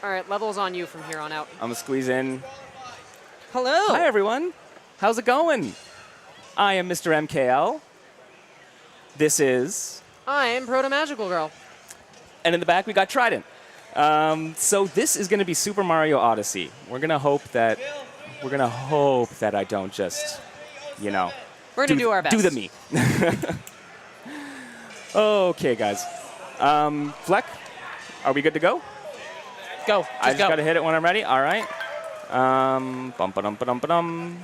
All right, level's on you from here on out. I'm gonna squeeze in. Hello. Hi, everyone. How's it going? I am Mr. MKL. This is... I'm Proto Magical Girl. And in the back, we got Trident. So this is going to be Super Mario Odyssey. We're going to hope that I don't just, you know... We're going to do our best. Do the me. Okay, guys. Fleck, are we good to go? Go. I just got to hit it when I'm ready. All right. Bum-ba-dum-ba-dum-ba-dum.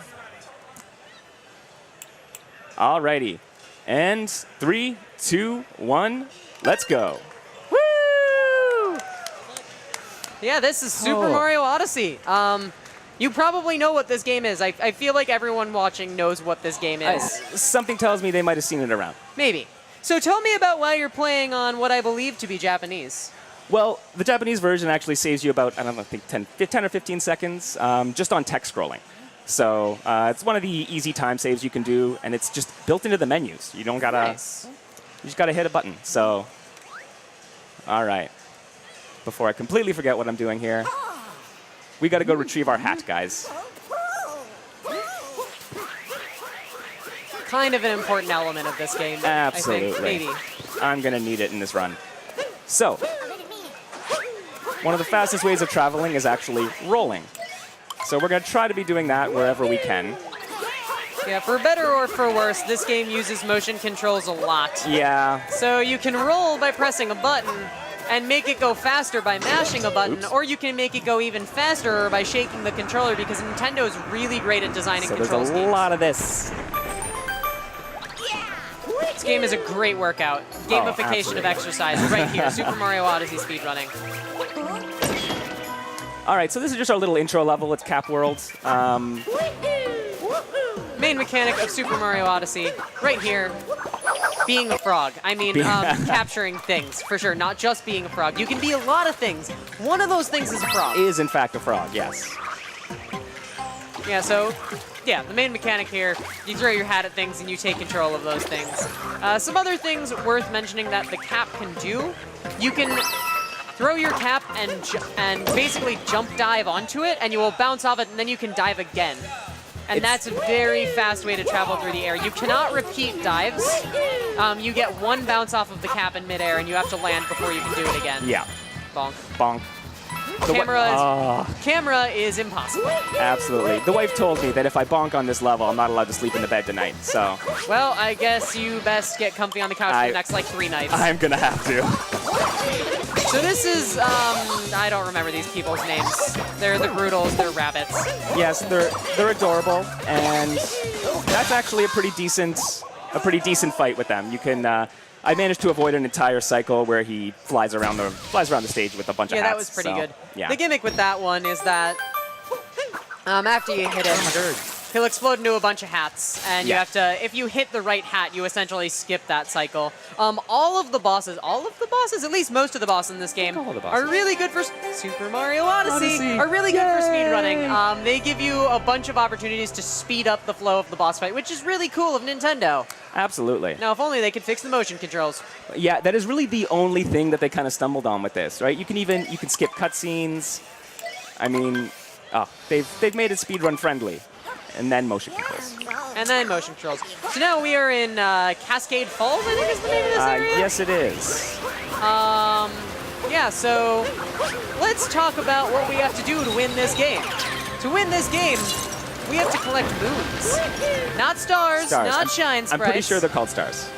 All righty. And 3, 2, 1, let's go. Woo! Yeah, this is Super Mario Odyssey. You probably know what this game is. I feel like everyone watching knows what this game is. Something tells me they might have seen it around. Maybe. So tell me about why you're playing on what I believe to be Japanese. Well, the Japanese version actually saves you about, I don't know, I think 10 or 15 seconds just on text scrolling. So it's one of the easy time saves you can do, and it's just built into the menus. You don't gotta, Nice. You just gotta hit a button. So, all right. Before I completely forget what I'm doing here, we gotta go retrieve our hat, guys. Kind of an important element of this game. Absolutely. I think, maybe. I'm gonna need it in this run. So, one of the fastest ways of traveling is actually rolling. So we're going to try to be doing that wherever we can. Yeah, for better or for worse, this game uses motion controls a lot. Yeah. So you can roll by pressing a button and make it go faster by mashing a button, or you can make it go even faster by shaking the controller, because Nintendo is really great at designing control schemes. So there's a lot of this. This game is a great workout. Gamification of exercise right here. Super Mario Odyssey speedrunning. All right, so this is just our little intro level. It's Cap World. Main mechanic of Super Mario Odyssey, right here, being a frog. I mean, capturing things, for sure, not just being a frog. You can be a lot of things. One of those things is a frog. Is, in fact, a frog, yes. Yeah, so, yeah, the main mechanic here, you throw your hat at things and you take control of those things. Some other things worth mentioning that the cap can do, you can throw your cap and basically jump dive onto it, and you will bounce off it, and then you can dive again. And that's a very fast way to travel through the air. You cannot repeat dives. You get one bounce off of the cap in midair, and you have to land before you can do it again. Yeah. Bonk. Bonk. Camera is impossible. Absolutely. The wife told me that if I bonk on this level, I'm not allowed to sleep in the bed tonight, so... Well, I guess you best get comfy on the couch for the next, like, 3 nights. I'm gonna have to. So this is, I don't remember these people's names. They're the Groodles, they're rabbits. Yes, they're adorable, and that's actually a pretty decent fight with them. You can, I managed to avoid an entire cycle where he flies around the stage with a bunch of hats. Yeah, that was pretty good. Yeah. The gimmick with that one is that after you hit it, he'll explode into a bunch of hats, and you have to, if you hit the right hat, you essentially skip that cycle. All of the bosses, at least most of the bosses in this game, are really good for Super Mario Odyssey. Are really good for speedrunning. They give you a bunch of opportunities to speed up the flow of the boss fight, which is really cool of Nintendo. Absolutely. Now, if only they could fix the motion controls. Yeah, that is really the only thing that they kind of stumbled on with this, right? You can skip cutscenes. I mean, they've made it speedrun friendly. And then motion controls. And then motion controls. So now we are in Cascade Falls, I think is the name of this area? Yes, it is. Yeah, so let's talk about what we have to do to win this game. To win this game, we have to collect moons. Not stars. Not shine sprites. I'm pretty sure they're called stars.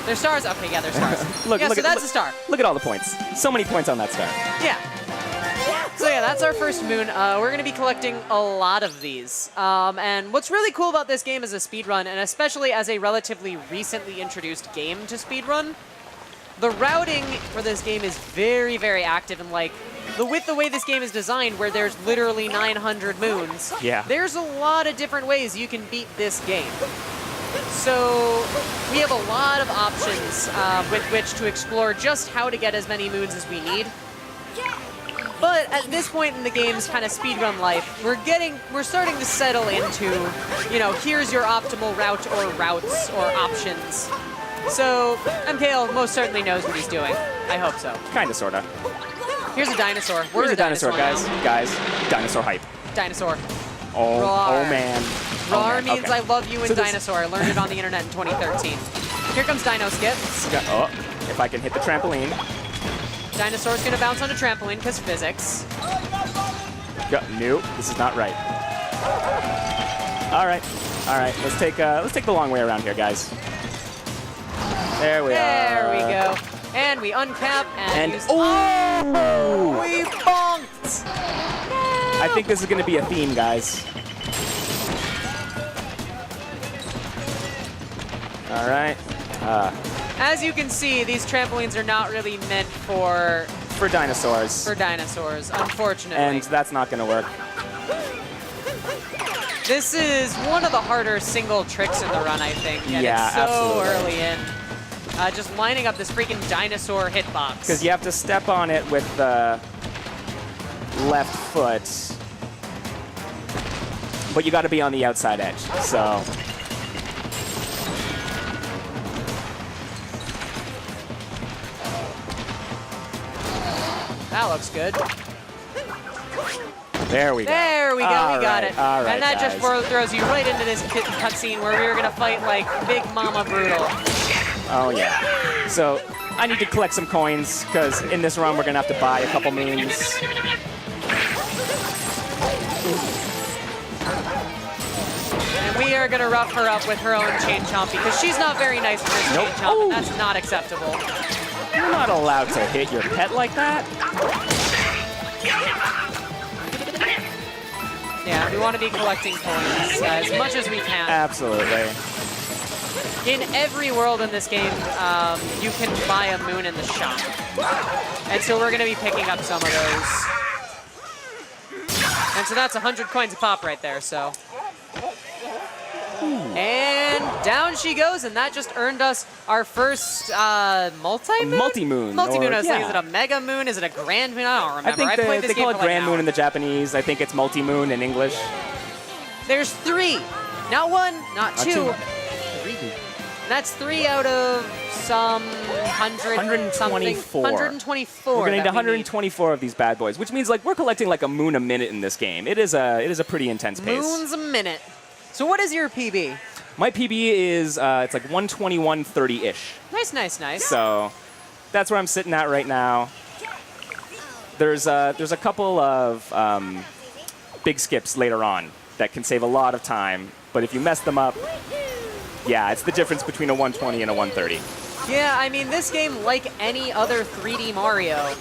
They're stars? Okay, yeah, they're stars. Look, so that's a star. Look at all the points. So many points on that star. Yeah. So yeah, that's our first moon. We're going to be collecting a lot of these. And what's really cool about this game as a speedrun, and especially as a relatively recently introduced game to speedrun, the routing for this game is very, very active. And like, with the way this game is designed, where there's literally 900 moons, there's a lot of different ways you can beat this game. So we have a lot of options with which to explore just how to get as many moons as we need. But at this point in the game's kind of speedrun life, we're starting to settle into, you know, here's your optimal route or routes or options. So MKL most certainly knows what he's doing. I hope so. Kinda, sorta. Here's a dinosaur. We're Here's a dinosaur, guys. now. Guys, dinosaur hype. Dinosaur. Oh, Roar. oh man. Roar man. means Okay. I love you in So this- dinosaur. I learned it on the internet in 2013. Here comes Dino Skip. Oh, if I can hit the trampoline. Dinosaur's gonna bounce on a trampoline because physics. Nope, this is not right. All right, let's take the long way around here, guys. There we are. There we go. And we uncap and use... oh! We bonked! I think this is going to be a theme, guys. All right. As you can see, these trampolines are not really meant for dinosaurs. unfortunately. And that's not going to work. This is one of the harder single tricks in the run, I think. And Yeah, it's so absolutely. early in. Just lining up this freaking dinosaur hitbox. Because you have to step on it with the left foot. But you got to be on the outside edge. So. That looks good. There we go. There we go, we got it. All right, and that guys. just throws you right into this cutscene where we were gonna fight like Big Mama Brutal. Oh yeah. So I need to collect some coins because in this run we're gonna have to buy a couple moons. And we are gonna rough her up with her own chain chomp because she's not very nice with her Nope. chain chomp, and that's not acceptable. You're not allowed to hit your pet like that. Yeah, we want to be collecting coins as much as we can. Absolutely. In every world in this game, you can buy a moon in the shop. And so we're going to be picking up some of those. And so that's 100 coins a pop right there, so. And down she goes, and that just earned us our first multi-moon? Multi-moon. Multi-moon. or- I was thinking, yeah. is it a mega moon? Is it a grand moon? I don't remember. I think played they this call game it for like grand an moon hour. in the Japanese. I think it's multi-moon in English. There's 3. Not 1, not 2. two. 3. That's 3 out of some 124. 124. We're getting to that we need. 124 of these bad boys, which means like we're collecting like a moon a minute in this game. It is a pretty intense pace. Moons a minute. So what is your PB? My PB is it's like 121.30-ish. Nice, nice, nice. So that's where I'm sitting at right now. There's a couple of big skips later on that can save a lot of time, but if you mess them up, yeah, it's the difference between a 120 and a 130. Yeah, I mean, this game, like any other 3D Mario,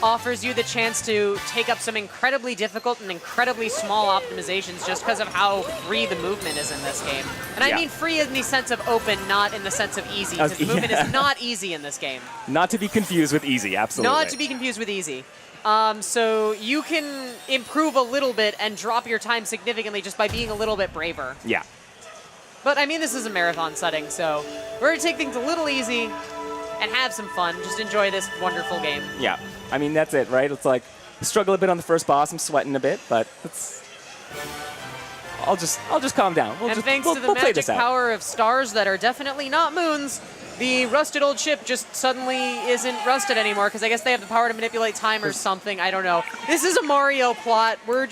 offers you the chance to take up some incredibly difficult and incredibly small optimizations just because of how free the movement is in this game. And I Yeah. mean free in the sense of open, not in the sense of easy, because movement yeah. is not easy in this game. Not to be confused with easy, absolutely. Not to be confused with easy. So you can improve a little bit and drop your time significantly just by being a little bit braver. Yeah. But I mean, this is a marathon setting, so we're going to take things a little easy and have some fun. Just enjoy this wonderful game. Yeah. I mean, that's it, right? It's like, struggle a bit on the first boss. I'm sweating a bit, but it's... I'll just calm down. And thanks to the we'll play magic this out. power of stars that are definitely not moons, the rusted old ship just suddenly isn't rusted anymore, because I guess they have the power to manipulate time or something. I don't know. This is a Mario plot. We're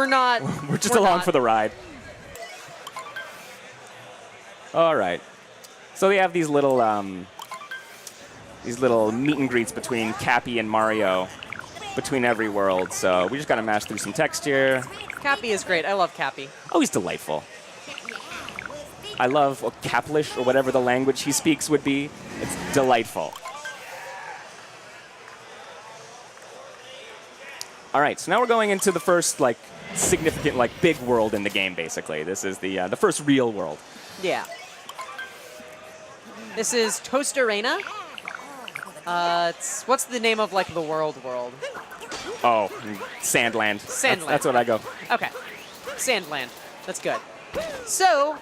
not... We're just along for the ride. All right. So they have these little meet and greets between Cappy and Mario between every world. So we just got to mash through some text here. Cappy is great. I love Cappy. Oh, he's delightful. I love Caplish, or whatever the language he speaks would be. It's delightful. All right, so now we're going into the first, like, significant, like, big world in the game, basically. This is the first real world. Yeah. This is Toast Arena. What's the name of, like, the world? Oh, Sandland. Sandland. That's what I go. Okay. Sandland. That's good. So,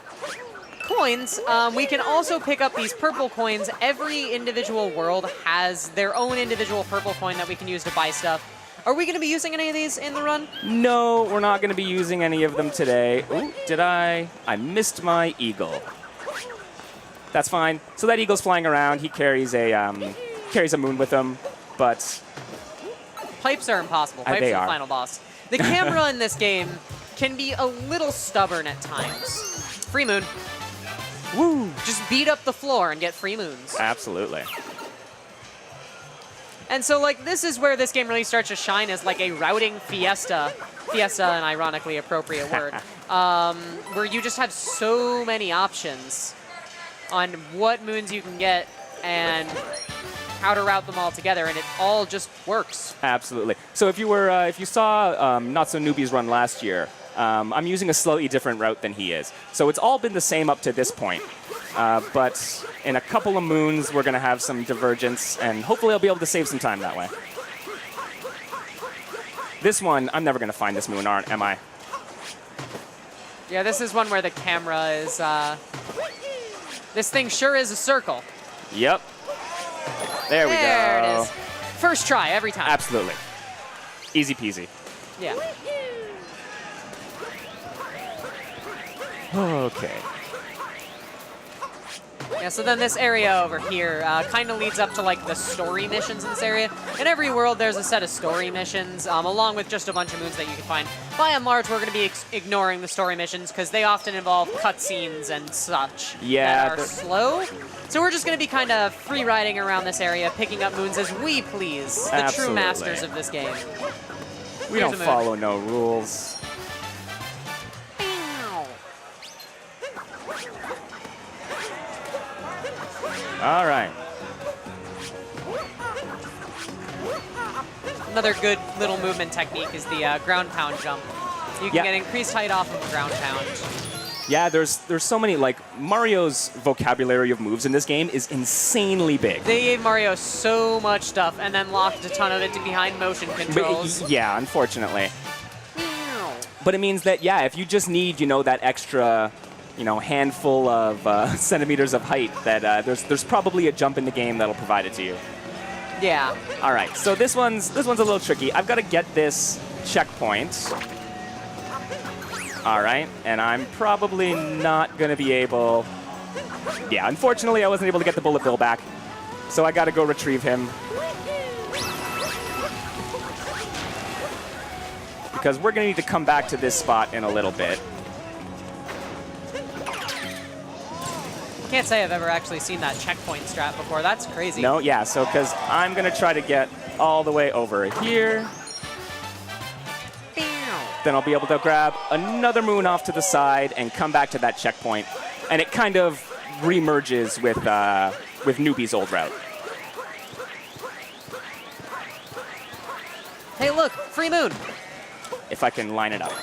coins. We can also pick up these purple coins. Every individual world has their own individual purple coin that we can use to buy stuff. Are we going to be using any of these in the run? No, we're not going to be using any of them today. Ooh, did I? I missed my eagle. That's fine. So that eagle's flying around. He carries a moon with him, but Pipes are impossible. Pipes They are are. the final boss. The camera in this game can be a little stubborn at times. Free moon. Woo! Just beat up the floor and get free moons. Absolutely. And so, like, this is where this game really starts to shine as, like, a routing fiesta. Fiesta, an ironically appropriate word. Where you just have so many options on what moons you can get and how to route them all together, and it all just works. Absolutely. So if you saw Not So Newbie's run last year, I'm using a slightly different route than he is. So it's all been the same up to this point. But in a couple of moons, we're going to have some divergence, and hopefully I'll be able to save some time that way. This one, I'm never going to find this moon, am I? Yeah, this is one where the camera is... this thing sure is a circle. Yep. There we go. There it is. First try, every time. Absolutely. Easy peasy. Yeah. Okay. Yeah, so then this area over here kind of leads up to, like, the story missions in this area. In every world, there's a set of story missions, along with just a bunch of moons that you can find. By and large, we're going to be ignoring the story missions because they often involve cutscenes and such that are slow. So we're just going to be kind of free riding around this area, picking up moons as we please, the true masters of this game. We don't follow no rules. All right. Another good little movement technique is the ground pound jump. You can get increased height off of a ground pound. Yeah, there's so many, like, Mario's vocabulary of moves in this game is insanely big. They gave Mario so much stuff and then locked a ton of it to behind motion controls. Yeah, unfortunately. But it means that, yeah, if you just need, that extra, handful of centimeters of height, that there's probably a jump in the game that'll provide it to you. Yeah. All right, so this one's a little tricky. I've got to get this checkpoint. All right, and I'm probably not going to be able... Yeah, unfortunately, I wasn't able to get the bullet bill back, so I got to go retrieve him. Because we're going to need to come back to this spot in a little bit. Can't say I've ever actually seen that checkpoint strat before. That's crazy. No, yeah, so because I'm going to try to get all the way over here. Then I'll be able to grab another moon off to the side and come back to that checkpoint. And it kind of remerges with Newbie's old route. Hey, look, free moon. If I can line it up.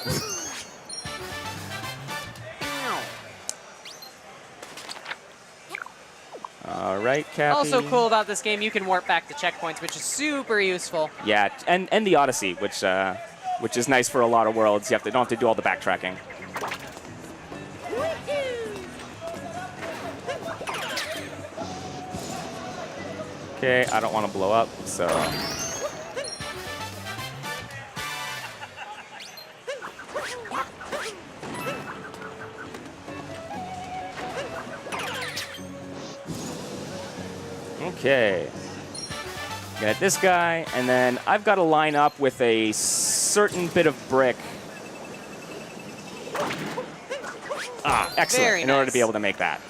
All right, Cappy. Also cool about this game, you can warp back to checkpoints, which is super useful. Yeah, and the Odyssey, which is nice for a lot of worlds. You don't have to do all the backtracking. Okay, I don't want to blow up, so... Okay. Got this guy, and then I've got to line up with a certain bit of brick. Ah, excellent, in order to be able to make that.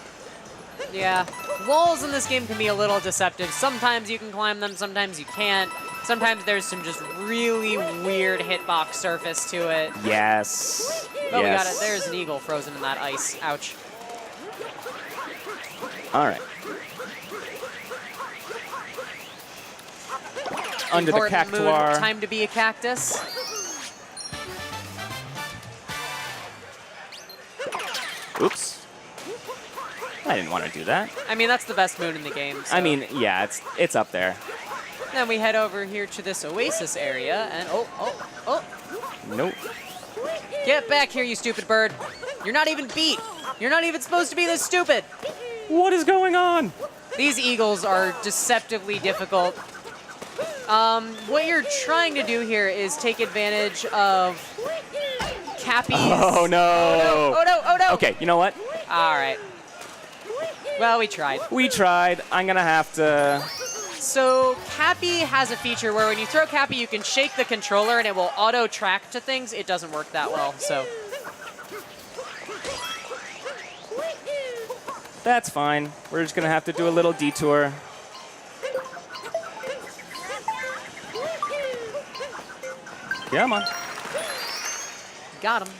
Yeah. Walls in this game can be a little deceptive. Sometimes you can climb them, sometimes you can't. Sometimes there's some just really weird hitbox surface to it. Yes. Oh, we got it. There's an eagle frozen in that ice. Ouch. All right. Under the cactuar. Moon, time to be a cactus. Oops. I didn't want to do that. I mean, that's the best moon in the game. So. I mean, yeah, it's up there. Then we head over here to this oasis area, and oh. Nope. Get back here, you stupid bird. You're not even beat. You're not even supposed to be this stupid. What is going on? These eagles are deceptively difficult. What you're trying to do here is take advantage of Cappy's... Oh, no. Oh, no. Okay, you know what? All right. Well, we tried. We tried. I'm going to have to So Cappy has a feature where when you throw Cappy, you can shake the controller and it will auto-track to things. It doesn't work that well, so. That's fine. We're just going to have to do a little detour. Come on. Got him.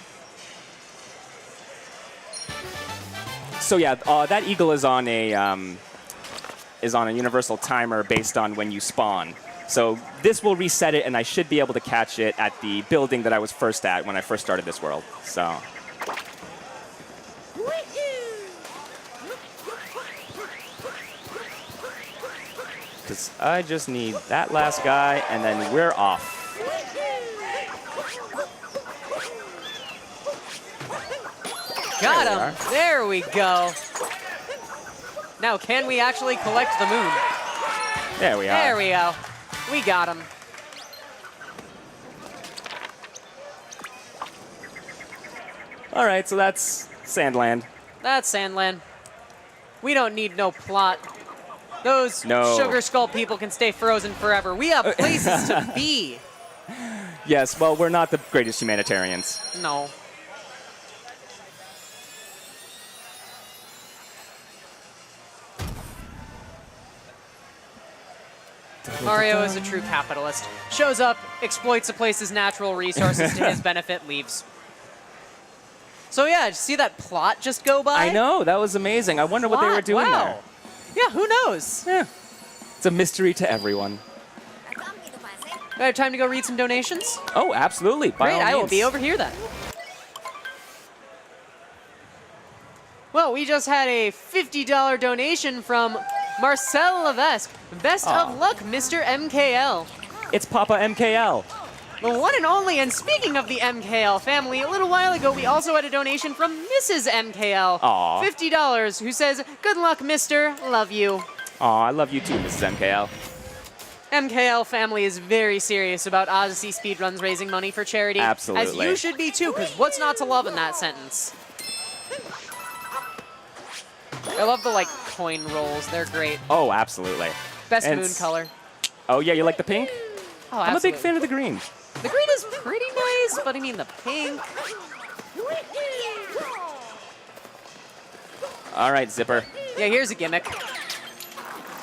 So yeah, that eagle is on a universal timer based on when you spawn. So this will reset it, and I should be able to catch it at the building that I was first at when I first started this world. So. Because I just need that last guy, and then we're off. Got him. There we go. Now, can we actually collect the moon? There we are. There we go. We got him. All right, so that's Sandland. That's Sandland. We don't need no plot. Those Sugar Skull people can stay frozen forever. We have places to be. Yes, well, we're not the greatest humanitarians. No. Mario is a true capitalist. Shows up, exploits a place's natural resources to his benefit, leaves. So yeah, did you see that plot just go by? I know, that was amazing. I wonder what they were doing there. Yeah, who knows? Yeah. It's a mystery to everyone. I have time to go read some donations? Oh, absolutely. By all Great, I will means. be over here then. Well, we just had a $50 donation from Marcel Levesque. Best of luck, Mr.MKL. It's Papa MKL. The one and only, and speaking of the MKL family, a little while ago we also had a donation from Mrs. MKL. Aw. $50, who says, good luck, mister, love you. Aw, I love you too, Mrs. MKL. MKL family is very serious about Odyssey speedruns raising money for charity. Absolutely. As you should be too, because what's not to love in that sentence? I love the, like, coin rolls. They're great. Oh, absolutely. Best And moon color. Oh, yeah, you like the pink? Oh, I'm a big fan of the green. The green is pretty nice, but I mean the pink. All right, Zipper. Yeah, here's a gimmick.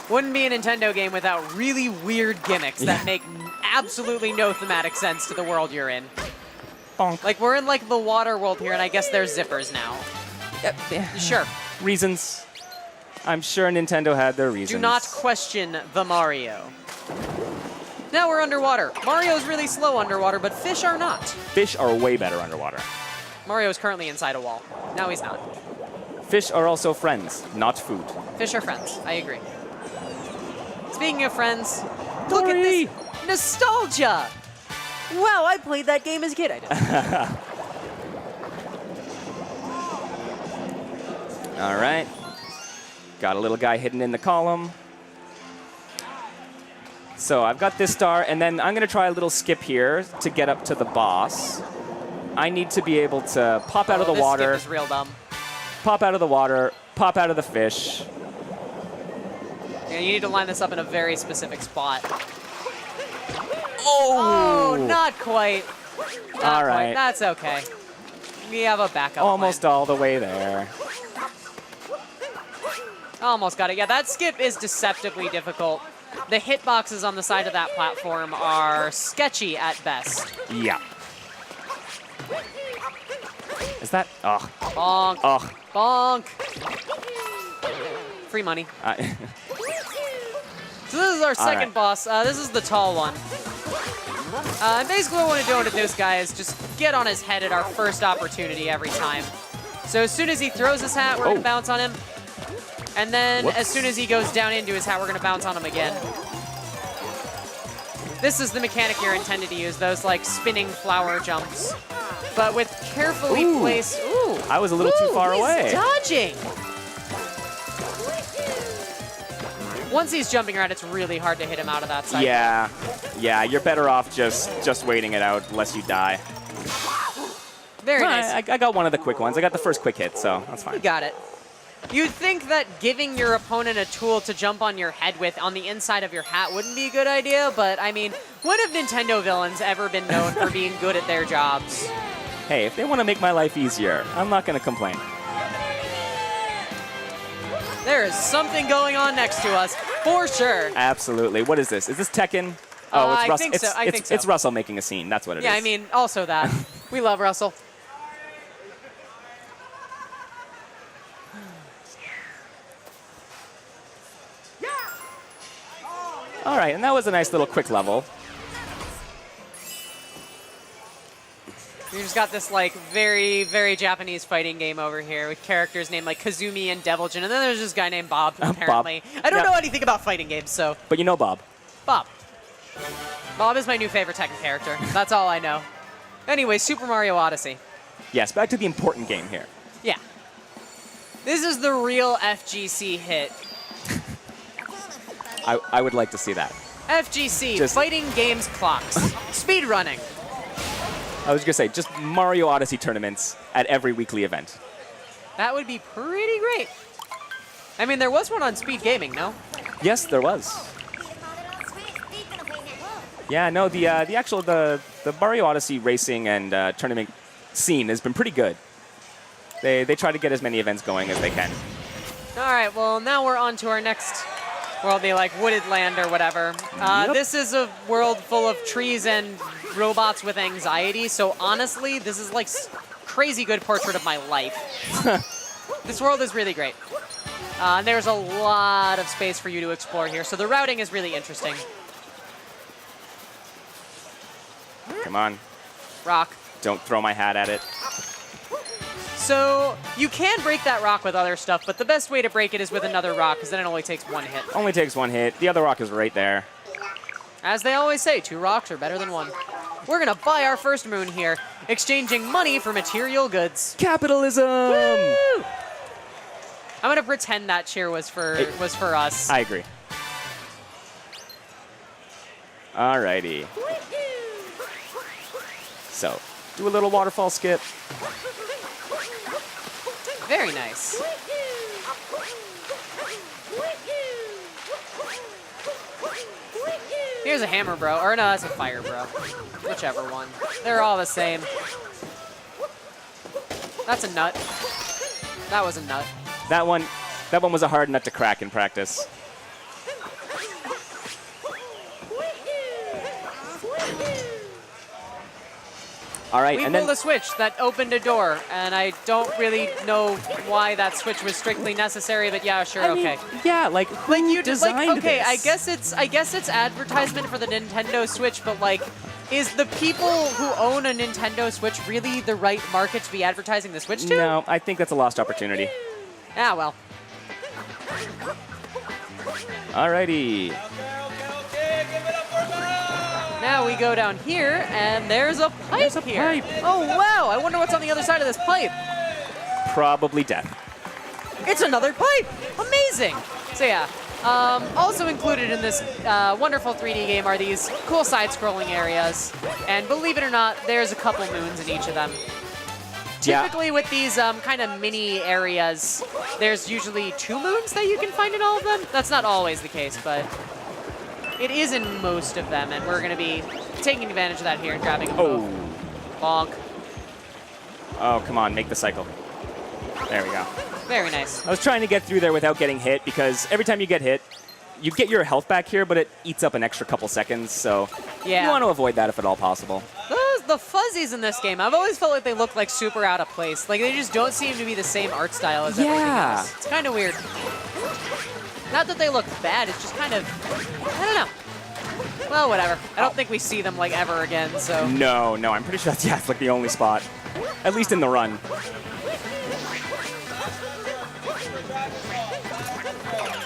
Wouldn't be a Nintendo game without really weird gimmicks that make absolutely no thematic sense to the world you're in. Bonk. Like, we're in, like, the water world here, and I guess there's zippers now. Sure. Reasons. I'm sure Nintendo had their reasons. Do not question the Mario. Now we're underwater. Mario's really slow underwater, but fish are not. Fish are way better underwater. Mario's currently inside a wall. No, he's not. Fish are also friends, not food. Fish are friends. I agree. Speaking of friends, look at this nostalgia. Wow, I played that game as a kid. I did. All right. Got a little guy hidden in the column. So I've got this star, and then I'm going to try a little skip here to get up to the boss. I need to be able to pop out of the water. This skip is real dumb. Pop out of the water, pop out of the fish. Yeah, you need to line this up in a very specific spot. Oh! Oh, not quite. Not all right. Quite. That's okay. We have a backup Almost plan. all the way there. Almost got it. Yeah, that skip is deceptively difficult. The hitboxes on the side of that platform are sketchy at best. Yeah. Is that? Oh. Bonk. Oh. Bonk. Free money. So this is our second boss. This is the tall one. And basically what I want to do to this guy is just get on his head at our first opportunity every time. So as soon as he throws his hat, we're going to bounce on him. And then as soon as he goes down into his hat, we're going to bounce on him again. This is the mechanic you're intended to use, those like spinning flower jumps. But with carefully placed... Ooh. I was a little too far away. He's dodging. Once he's jumping around, it's really hard to hit him out of that side. Yeah. Yeah, you're better off just waiting it out unless you die. Very nice. I got one of the quick ones. I got the first quick hit, so that's fine. You got it. You'd think that giving your opponent a tool to jump on your head with on the inside of your hat wouldn't be a good idea, but I mean, when have Nintendo villains ever been known for being good at their jobs? Hey, if they want to make my life easier, I'm not going to complain. There is something going on next to us, for sure. Absolutely. What is this? Is this Tekken? I Russell. think so. I think so. It's Russell making a scene. That's what it is. Yeah, I mean, also that. We love Russell. All right, and that was a nice little quick level. You just got this like very, very Japanese fighting game over here with characters named like Kazumi and Deviljin, and then there's this guy named Bob, apparently. I don't know anything about fighting games, so. But you know Bob. Bob. Bob is my new favorite Tekken character. That's all I know. Anyway, Super Mario Odyssey. Yes, back to the important game here. Yeah. This is the real FGC hit. I would like to see that. FGC, fighting games clocks. Speedrunning. I was going to say, just Mario Odyssey tournaments at every weekly event. That would be pretty great. I mean, there was one on Speed Gaming, no? Yes, there was. Yeah, no, the Mario Odyssey racing and tournament scene has been pretty good. They try to get as many events going as they can. All right, well, now we're on to our next world, the like wooded land or whatever. This is a world full of trees and robots with anxiety, so honestly, this is like crazy good portrait of my life. This world is really great. And there's a lot of space for you to explore here, so the routing is really interesting. Come on. Rock. Don't throw my hat at it. So you can break that rock with other stuff, but the best way to break it is with another rock, because then it only takes one hit. Only takes one hit. The other rock is right there. As they always say, 2 rocks are better than 1. We're going to buy our first moon here, exchanging money for material goods. Capitalism! Woo! I'm going to pretend that cheer was for us. I agree. Alrighty. So, do a little waterfall skip. Very nice. Here's a hammer, bro. Or no, that's a fire, bro. Whichever one. They're all the same. That's a nut. That was a nut. That one was a hard nut to crack in practice. All right, we and pulled then a switch that opened a door, and I don't really know why that switch was strictly necessary, but yeah, sure, okay. Yeah, like you designed okay, this? I guess it's advertisement for the Nintendo Switch, but like, is the people who own a Nintendo Switch really the right market to be advertising the Switch to? No, I think that's a lost opportunity. Ah, well. Alrighty. Now we go down here, and there's a pipe There's a here. pipe. Oh, wow. I wonder what's on the other side of this pipe. Probably death. It's another pipe. Amazing. So, yeah. Also included in this wonderful 3D game are these cool side-scrolling areas. And believe it or not, there's a couple moons in each of them. Yeah. Typically with these kind of mini areas, there's usually 2 moons that you can find in all of them. That's not always the case, but it is in most of them, and we're going to be taking advantage of that here and grabbing them both. Bonk. Oh, come on, make the cycle. There we go. Very nice. I was trying to get through there without getting hit, because every time you get hit, you get your health back here, but it eats up an extra couple seconds, so yeah. You want to avoid that if at all possible. The fuzzies in this game, I've always felt like they look like super out of place. Like, they just don't seem to be the same art style as everything else. It's kind of weird. Not that they look bad, it's just kind of, I don't know. Well, whatever. I don't think we see them, like, ever again, so. No, I'm pretty sure that's, it's like the only spot. At least in the run.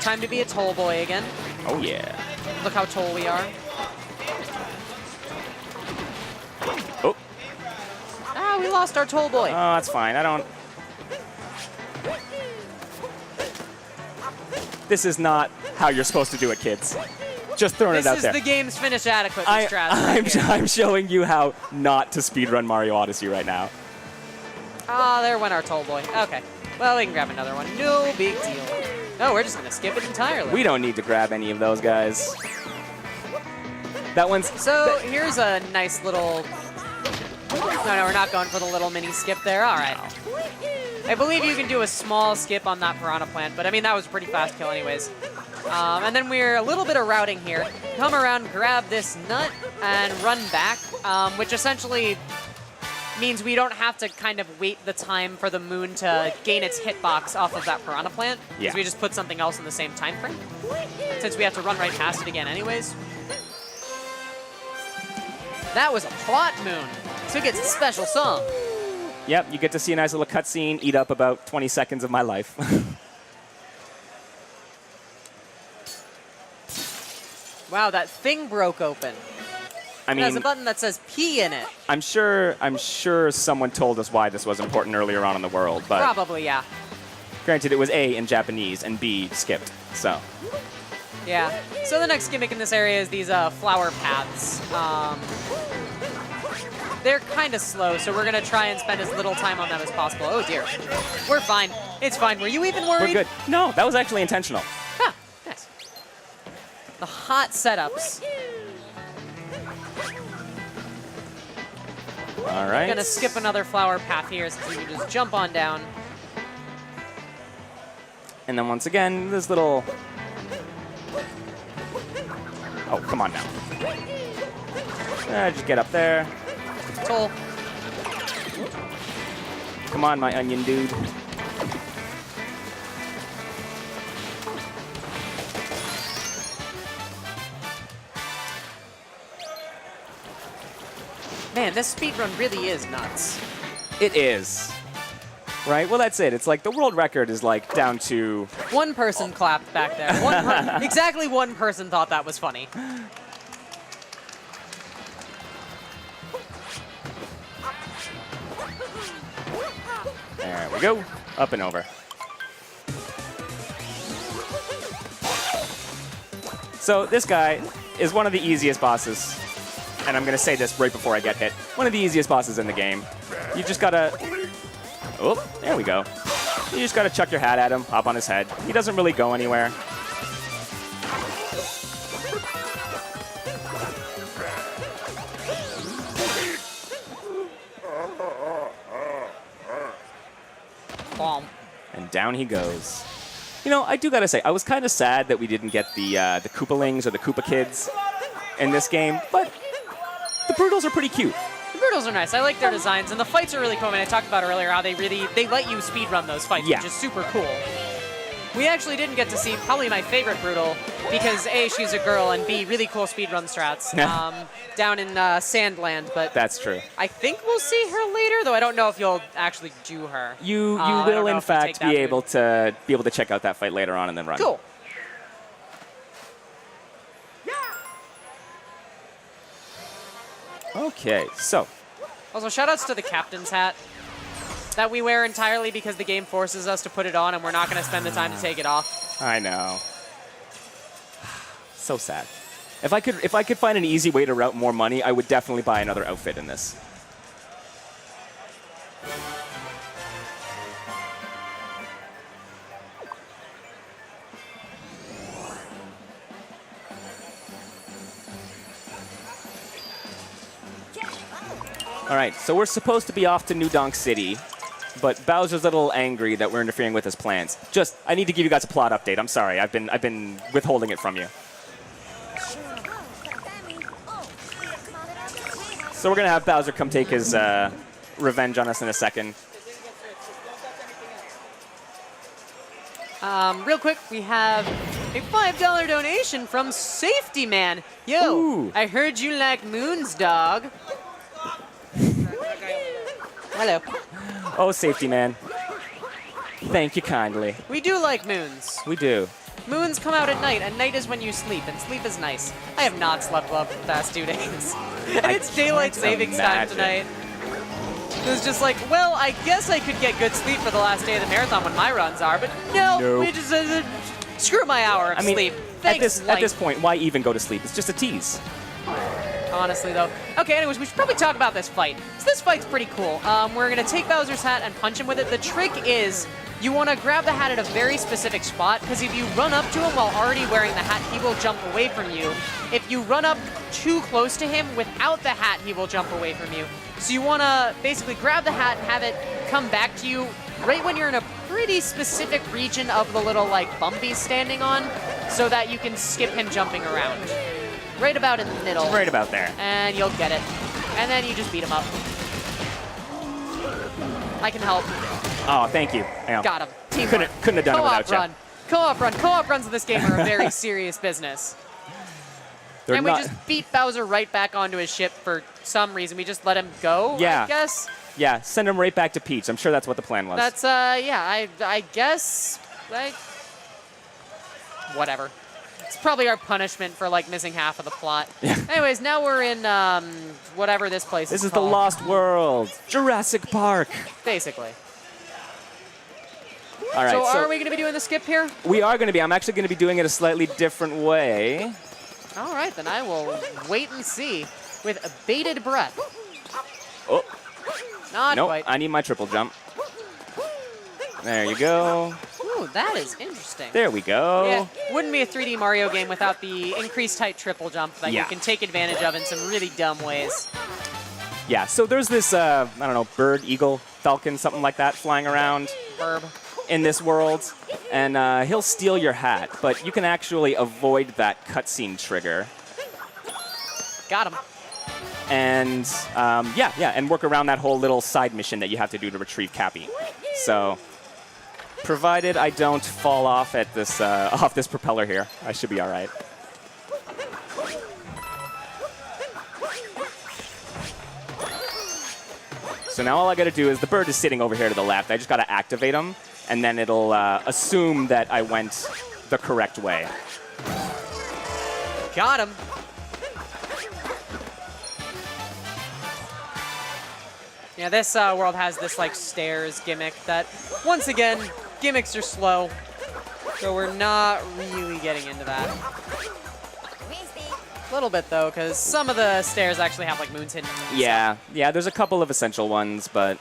Time to be a toll boy again. Oh, yeah. Look how toll we are. Oh. Ah, we lost our toll boy. Oh, that's fine. I don't... This is not how you're supposed to do it, kids. Just throwing it out there. This is the game's finish adequate strat. I'm showing you how not to speedrun Mario Odyssey right now. Ah, there went our toll boy. Okay. Well, we can grab another one. No big deal. Oh, we're just going to skip it entirely. We don't need to grab any of those guys. That one's... So here's a nice little... No, we're not going for the little mini skip there. All right. I believe you can do a small skip on that piranha plant, but I mean, that was a pretty fast kill anyways. And then we're a little bit of routing here. Come around, grab this nut, and run back, which essentially means we don't have to kind of wait the time for the moon to gain its hitbox off of that piranha plant, because we just put something else in the same time frame, since we have to run right past it again anyways. That was a plot moon, so it gets a special song. Yep, you get to see a nice little cutscene eat up about 20 seconds of my life. Wow, that thing broke open. I mean, it has a button that says P in it. I'm sure someone told us why this was important earlier on in the world, but Probably, yeah. granted, it was A in Japanese and B skipped, so. Yeah. So the next gimmick in this area is these flower paths. They're kind of slow, so we're going to try and spend as little time on them as possible. Oh, dear. We're fine. It's fine. Were you even worried? We're good. No, that was actually intentional. Huh. Nice. The hot setups. All right. Going to skip another flower path here so we can just jump on down. And then once again, this little... Oh, come on now. Just get up there. Toll. Come on, my onion dude. Man, this speedrun really is nuts. It is. Right? Well, that's it. It's like the world record is like down to... One person clapped back there. Exactly one person thought that was funny. There we go. Up and over. So this guy is one of the easiest bosses. And I'm going to say this right before I get hit. One of the easiest bosses in the game. You just got to... Oh, there we go. You just got to chuck your hat at him, hop on his head. He doesn't really go anywhere. Bomb. And down he goes. You know, I do gotta say, I was kind of sad that we didn't get the Koopalings or the Koopa Kids in this game, but the Brutals are pretty cute. The Brutals are nice. I like their designs, and the fights are really cool. I mean, I talked about earlier how they let you speedrun those fights, which is super cool. We actually didn't get to see probably my favorite Brutal because A, she's a girl, and B, really cool speedrun strats down in Sandland. But that's true. I think we'll see her later, though I don't know if you'll actually do her. You will in fact be able to check out that fight later on and then run. Cool. Okay, so. Also, shoutouts to the captain's hat that we wear entirely because the game forces us to put it on and we're not going to spend the time to take it off. I know. So sad. If I could find an easy way to route more money, I would definitely buy another outfit in this. All right, so we're supposed to be off to New Donk City, but Bowser's a little angry that we're interfering with his plans. I need to give you guys a plot update. I'm sorry, I've been withholding it from you. So we're gonna have Bowser come take his revenge on us in a second. Real quick, we have a $5 donation from Safety Man. Yo, Ooh. I heard you like moons, dog. Hello. Oh, Safety Man. Thank you kindly. We do like moons. We do. Moons come out at night, and night is when you sleep, and sleep is nice. I have not slept well for the past 2 days. And it's daylight savings time tonight. It was just like, well, I guess I could get good sleep for the last day of the marathon when my runs are, but no, we just screw my hour of sleep. Thanks, at this point, why even go to sleep? It's just a tease. Oh honestly, though. Okay, anyways, we should probably talk about this fight. So this fight's pretty cool. We're going to take Bowser's hat and punch him with it. The trick is you want to grab the hat at a very specific spot, because if you run up to him while already wearing the hat, he will jump away from you. If you run up too close to him without the hat, he will jump away from you. So you want to basically grab the hat and have it come back to you right when you're in a pretty specific region of the little, like, bump he's standing on, so that you can skip him jumping around. Right about in the middle. Right about there. And you'll get it. And then you just beat him up. I can help. Oh, thank you. Got him. Teamwork. Couldn't have done it without run. you. Co-op run. Co-op runs in this game are a very serious business. And we just beat Bowser right back onto his ship for some reason. We just let him go, Yeah. I guess. Yeah, send him right back to Peach. I'm sure that's what the plan was. That's, yeah, I guess, like, whatever. It's probably our punishment for, like, missing half of the plot. Yeah. Anyways, now we're in, whatever this place is This is the called. Lost World. Jurassic Park. Basically. All right, So are we going to be doing the skip here? we are going to be. I'm actually going to be doing it a slightly different way. All right, then I will wait and see with bated breath. Oh, Not nope. quite. I need my triple jump. There you go. Ooh, that is interesting. There we go. Yeah, wouldn't be a 3D Mario game without the increased height triple jump that you Yeah. can take advantage of in some really dumb ways. Yeah, so there's this, I don't know, bird, eagle, falcon, something like that flying around Herb. in this world. And he'll steal your hat, but you can actually avoid that cutscene trigger. Got him. And and work around that whole little side mission that you have to do to retrieve Cappy. So, provided I don't fall off at this off this propeller here, I should be all right. So now all I got to do is the bird is sitting over here to the left. I just got to activate him, and then it'll assume that I went the correct way. Got him. Yeah, this world has this, like, stairs gimmick that, once again, gimmicks are slow. So we're not really getting into that. A little bit, though, because some of the stairs actually have, like, moons hidden. Yeah, there's a couple of essential ones, but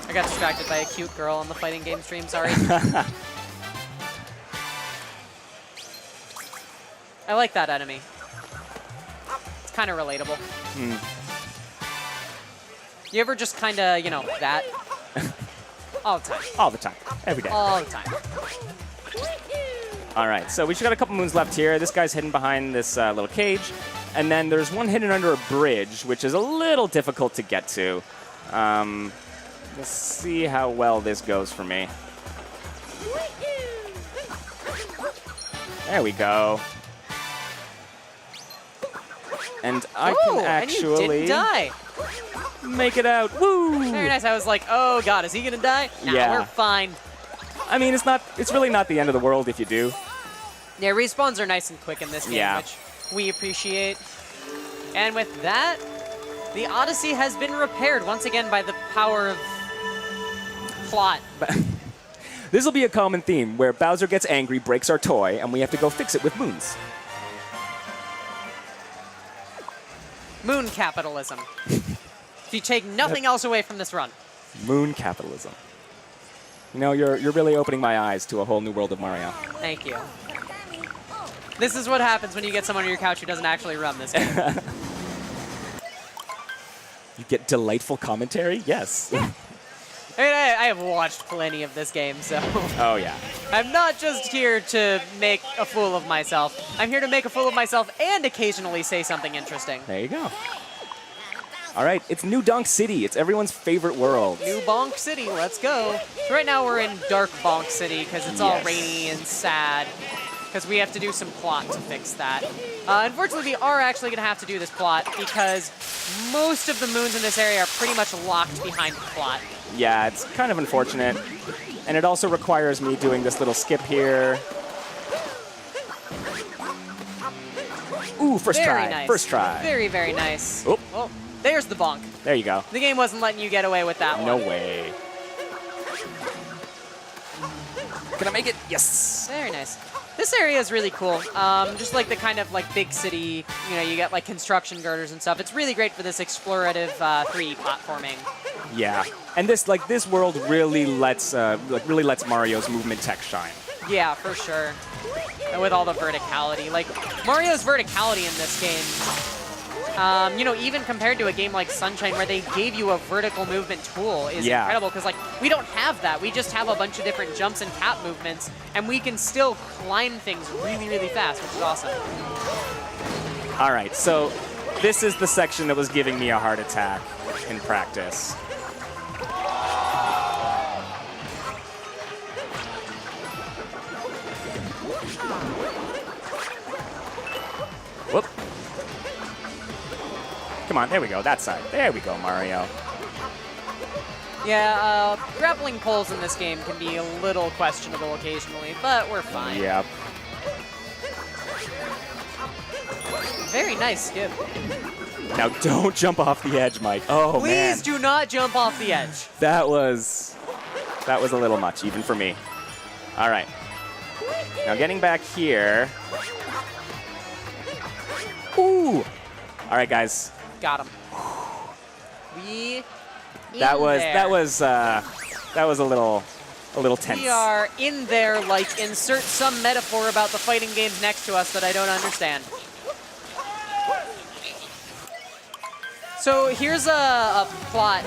I got distracted by a cute girl on the fighting game stream, sorry. I like that enemy. It's kind of relatable. You ever just kind of, you know, that? All the time. all the time, every day. All the time. All right, so we just got a couple moons left here. This guy's hidden behind this little cage. And then there's one hidden under a bridge, which is a little difficult to get to. Let's see how well this goes for me. There we go. And I can actually and you didn't die. make it out. Woo! Very nice. I was like, oh god, is he gonna die? Nah, Yeah. we're fine. I mean, it's really not the end of the world if you do. Yeah, respawns are nice and quick in this game, Yeah. which we appreciate. And with that, the Odyssey has been repaired once again by the power of plot. This will be a common theme where Bowser gets angry, breaks our toy, and we have to go fix it with moons. Moon capitalism. If you take nothing else away from this run. Moon capitalism. You know, you're really opening my eyes to a whole new world of Mario. Thank you. This is what happens when you get someone on your couch who doesn't actually run this game. You get delightful commentary? Yes. I mean, I have watched plenty of this game, so Oh, yeah. I'm not just here to make a fool of myself. I'm here to make a fool of myself and occasionally say something interesting. There you go. All right, it's New Donk City. It's everyone's favorite world. New Bonk City, let's go. So right now we're in Dark Bonk City because it's all Yes. rainy and sad because we have to do some plot to fix that. Unfortunately, we are actually going to have to do this plot because most of the moons in this area are pretty much locked behind the plot. Yeah, it's kind of unfortunate. And it also requires me doing this little skip here. Ooh, first Very try. nice. First try. Very, very nice. Oh. Oh, there's the bonk. There you go. The game wasn't letting you get away with that one. No way. Can I make it? Yes. Very nice. This area is really cool. Just like the kind of like big city, you know, you get like construction girders and stuff. It's really great for this explorative 3D platforming. Yeah, and this world really lets Mario's movement tech shine. Yeah, for sure. And with all the verticality, like Mario's verticality in this game, you know, even compared to a game like Sunshine where they gave you a vertical movement tool is incredible, because like we don't have that. We just have a bunch of different jumps and cap movements, and we can still climb things really, really fast, which is awesome. All right, so this is the section that was giving me a heart attack in practice. Whoop. Come on, there we go, that side. There we go, Mario. Yeah, grappling poles in this game can be a little questionable occasionally, but we're fine. Yep. Very nice skip. Now don't jump off the edge, Mike. Oh, man. Please do not jump off the edge. That was a little much, even for me. All right. Now getting back here. Ooh. All right, guys. Got him. That was a little tense. We are in there, like, insert some metaphor about the fighting games next to us that I don't understand. So here's a plot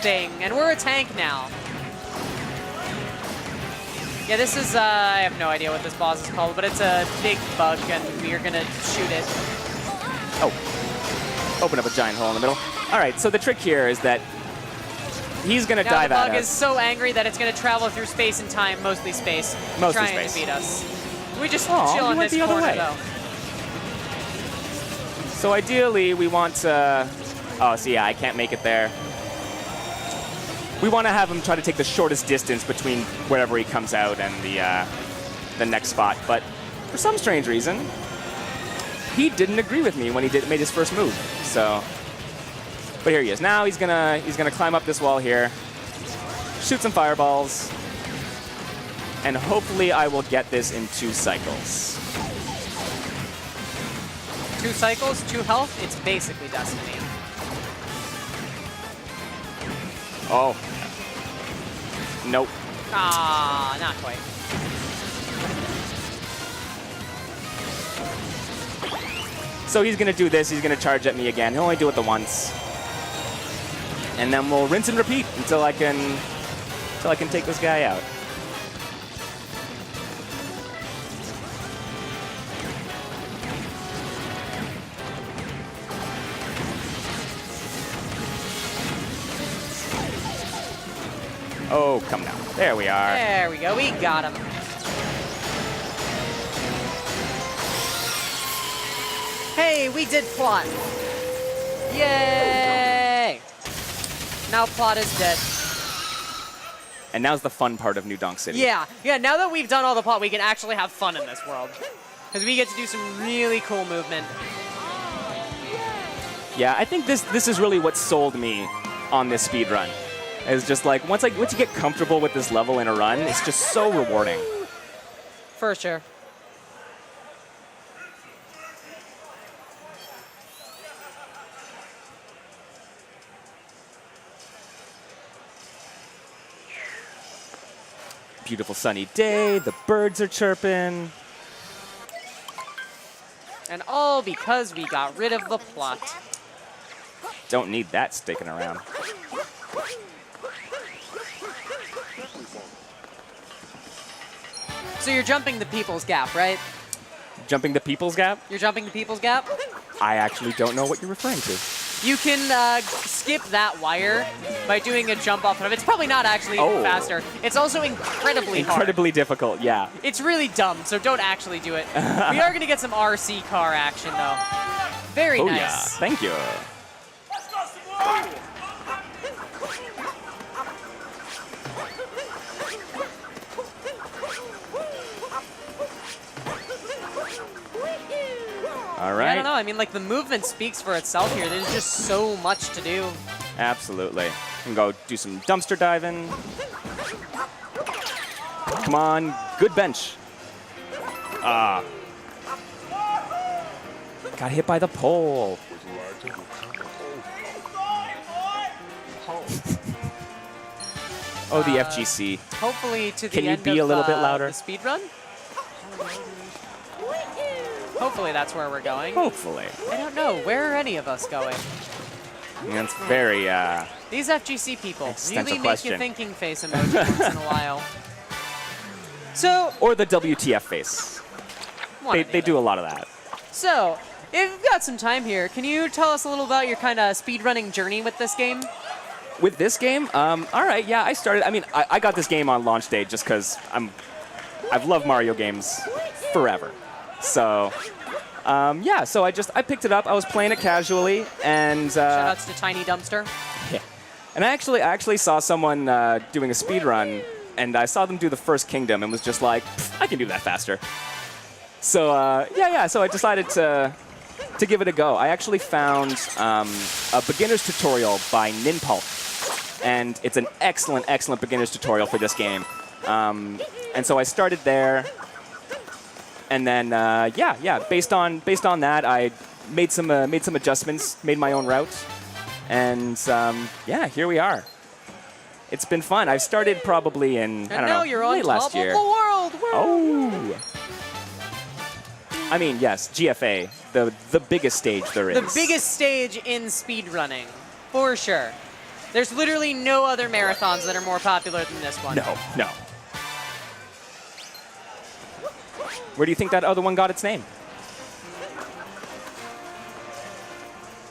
thing, and we're a tank now. Yeah, this is, I have no idea what this boss is called, but it's a big bug, and we're gonna shoot it. Oh, open up a giant hole in the middle. All right, so the trick here is that he's gonna dive at us. The bug is so angry that it's gonna travel through space and time, mostly space, trying to beat us. We just chill in this corner, though. So ideally, we want to... Oh, so yeah, I can't make it there. We want to have him try to take the shortest distance between wherever he comes out and the next spot. But for some strange reason, he didn't agree with me when he made his first move. So, but here he is. Now he's gonna climb up this wall here, shoot some fireballs, and hopefully I will get this in 2 cycles. 2 cycles, 2 health, it's basically Destiny. Oh. Nope. Ah, not quite. So he's going to do this. He's going to charge at me again. He'll only do it the once. And then we'll rinse and repeat until I can take this guy out. Oh, come now. There we are. There we go. We got him. Hey, we did plot. Yay! Now plot is dead. And now's the fun part of New Donk City. Yeah. Now that we've done all the plot, we can actually have fun in this world. Because we get to do some really cool movement. Yeah, I think this is really what sold me on this speed run. It's just like, once you get comfortable with this level in a run, it's just so rewarding. For sure. Beautiful sunny day, the birds are chirping. And all because we got rid of the plot. Don't need that sticking around. So you're jumping the People's Gap, right? Jumping the People's Gap? You're jumping the People's Gap? I actually don't know what you're referring to. You can skip that wire by doing a jump off of it. It's probably not actually faster. It's also incredibly hard. Incredibly difficult, yeah. It's really dumb, so don't actually do it. We are going to get some RC car action, though. Very nice. Yeah. Thank you. All right. Yeah, I don't know. I mean, like, the movement speaks for itself here. There's just so much to do. Absolutely. And go do some dumpster diving. Come on, good bench. Ah. Got hit by the pole. Oh, the FGC. Hopefully to the Can you end be of a little bit louder? the speed run. Hopefully that's where we're going. Hopefully. I don't know. Where are any of us going? That's very, These FGC people Existential really make question. you thinking face emoji once in a while. So, or the WTF face. They do a lot of that. So, if you've got some time here, can you tell us a little about your kind of speedrunning journey with this game? With this game, all right, yeah, I started. I mean, I got this game on launch day just because I've loved Mario games forever. So, yeah, so I picked it up. I was playing it casually, and Shoutouts to Tiny Dumpster. yeah, and I actually saw someone doing a speed run, and I saw them do the first kingdom, and was just like, I can do that faster. So yeah, so I decided to give it a go. I actually found a beginner's tutorial by Ninpulp, and it's an excellent beginner's tutorial for this game. And so I started there, and then yeah, based on that, I made some adjustments, made my own route, and yeah, here we are. It's been fun. I've started probably in I don't know, you're on late last year. of the world. Oh. I mean, yes, GFA, the biggest stage there is. The biggest stage in speedrunning, for sure. There's literally no other marathons that are more popular than this one. No. Where do you think that other one got its name?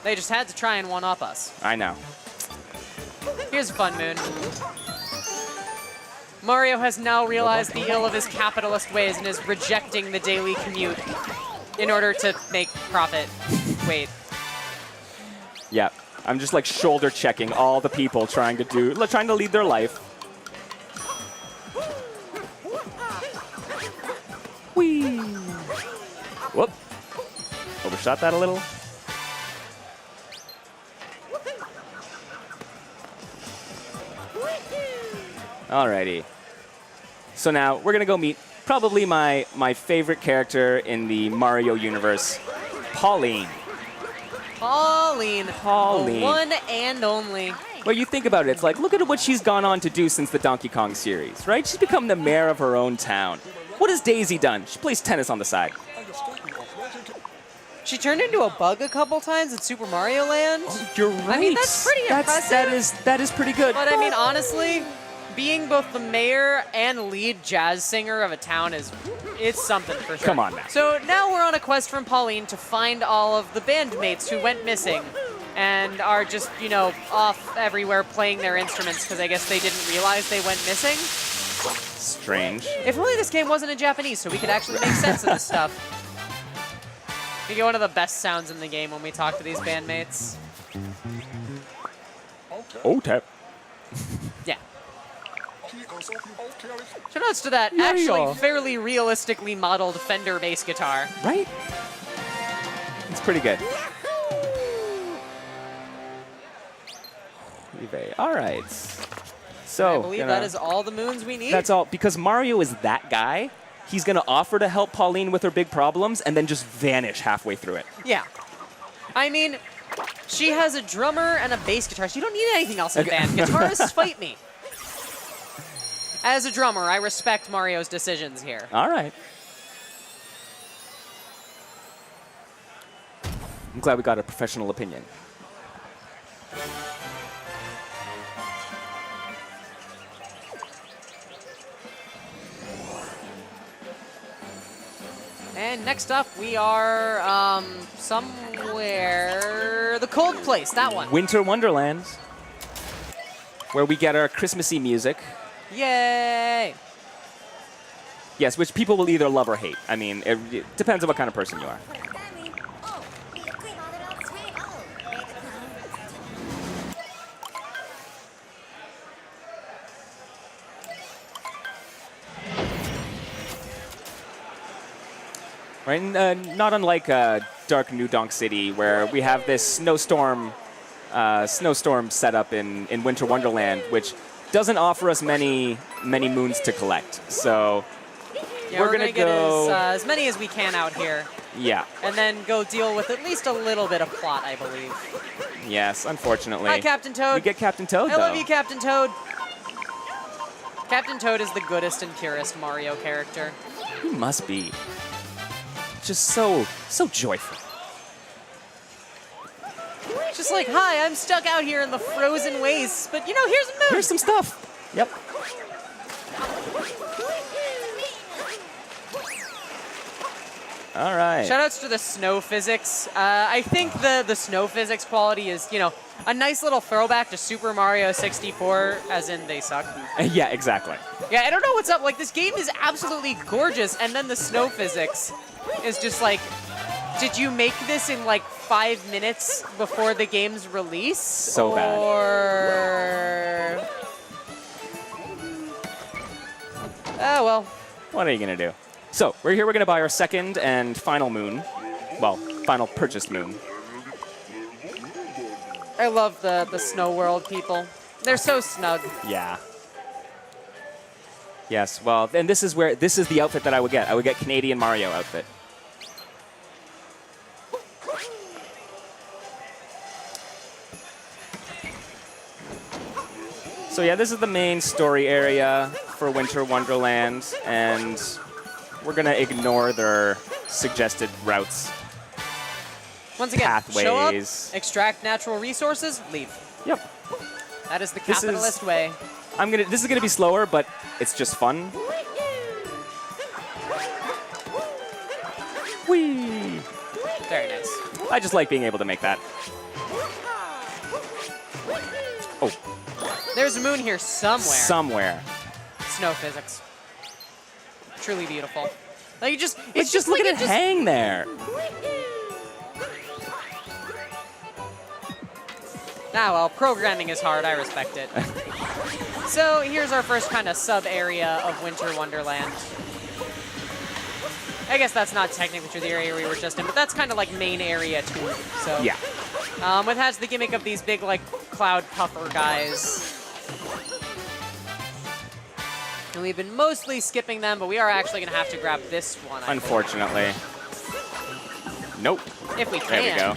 They just had to try and one-up us. I know. Here's a fun moon. Mario has now realized the ill of his capitalist ways and is rejecting the daily commute in order to make profit. Wait. Yeah, I'm just like shoulder checking all the people trying to lead their life. Whee! Whoop. Overshot that a little. Alrighty. So now we're gonna go meet probably my favorite character in the Mario universe, Pauline. Pauline. Pauline. The one and only. Well, you think about it, it's like, look at what she's gone on to do since the Donkey Kong series, right? She's become the mayor of her own town. What has Daisy done? She plays tennis on the side. She turned into a bug a couple times in Super Mario Land. Oh, you're right. I mean, that's pretty impressive. That is pretty good. But I mean, honestly, being both the mayor and lead jazz singer of a town it's something for sure. Come on now. So now we're on a quest from Pauline to find all of the bandmates who went missing and are just, off everywhere playing their instruments because I guess they didn't realize they went missing. Strange. If only this game wasn't in Japanese so we could actually make sense of this stuff. We get one of the best sounds in the game when we talk to these bandmates. Oh, tap. Yeah. Shoutouts to that actually fairly realistically modeled Fender bass guitar. Right? It's pretty good. All right. So I believe that is all the moons we need. That's all. Because Mario is that guy, he's going to offer to help Pauline with her big problems and then just vanish halfway through it. Yeah. I mean, she has a drummer and a bass guitar. So you don't need anything else in the band. Guitarists fight me. As a drummer, I respect Mario's decisions here. All right. I'm glad we got a professional opinion. And next up, we are somewhere... The cold place, that one. Winter Wonderland, where we get our Christmassy music. Yay! Yes, which people will either love or hate. I mean, it depends on what kind of person you are. Right, and, not unlike Dark New Donk City, where we have this snowstorm setup in Winter Wonderland, which doesn't offer us many moons to collect. So Yeah, we're gonna get go as many as we can out here, yeah. and then go deal with at least a little bit of plot, I believe. Yes, unfortunately. Hi, Captain Toad. We get Captain Toad, I though. love you, Captain Toad. Captain Toad is the goodest and purest Mario character. He must be. Just so joyful. Just like, hi, I'm stuck out here in the frozen wastes, but you know, here's a moon. Here's some stuff. Yep. All right. Shoutouts to the snow physics. I think the snow physics quality is, you know, a nice little throwback to Super Mario 64, as in they suck. Yeah, exactly. Yeah, I don't know what's up. Like, this game is absolutely gorgeous, and then the snow physics is just like, did you make this in like 5 minutes before the game's release? So bad. Or... oh, well. What are you going to do? So, we're here. We're going to buy our second and final moon. Well, final purchased moon. I love the Snow World people. They're so snug. Yeah. Yes, well, and this is the outfit that I would get. I would get Canadian Mario outfit. So yeah, this is the main story area for Winter Wonderland, and we're gonna ignore their suggested routes. Once again, Pathways. show up, extract natural resources, leave. Yep. That is the This is- capitalist way. This is gonna be slower, but it's just fun. Whee! Very nice. I just like being able to make that. Oh, There's a moon here somewhere. somewhere. Snow physics. Truly beautiful. Like you just, It's just look like at it hang there. Ah, well, programming is hard. I respect it. So here's our first kind of sub-area of Winter Wonderland. I guess that's not technically true, the area we were just in, but that's kind of like main area too. So Yeah. it has the gimmick of these big like cloud puffer guys. And we've been mostly skipping them, but we are actually going to have to grab this one. I think, Unfortunately. Nope. if we can. There we go.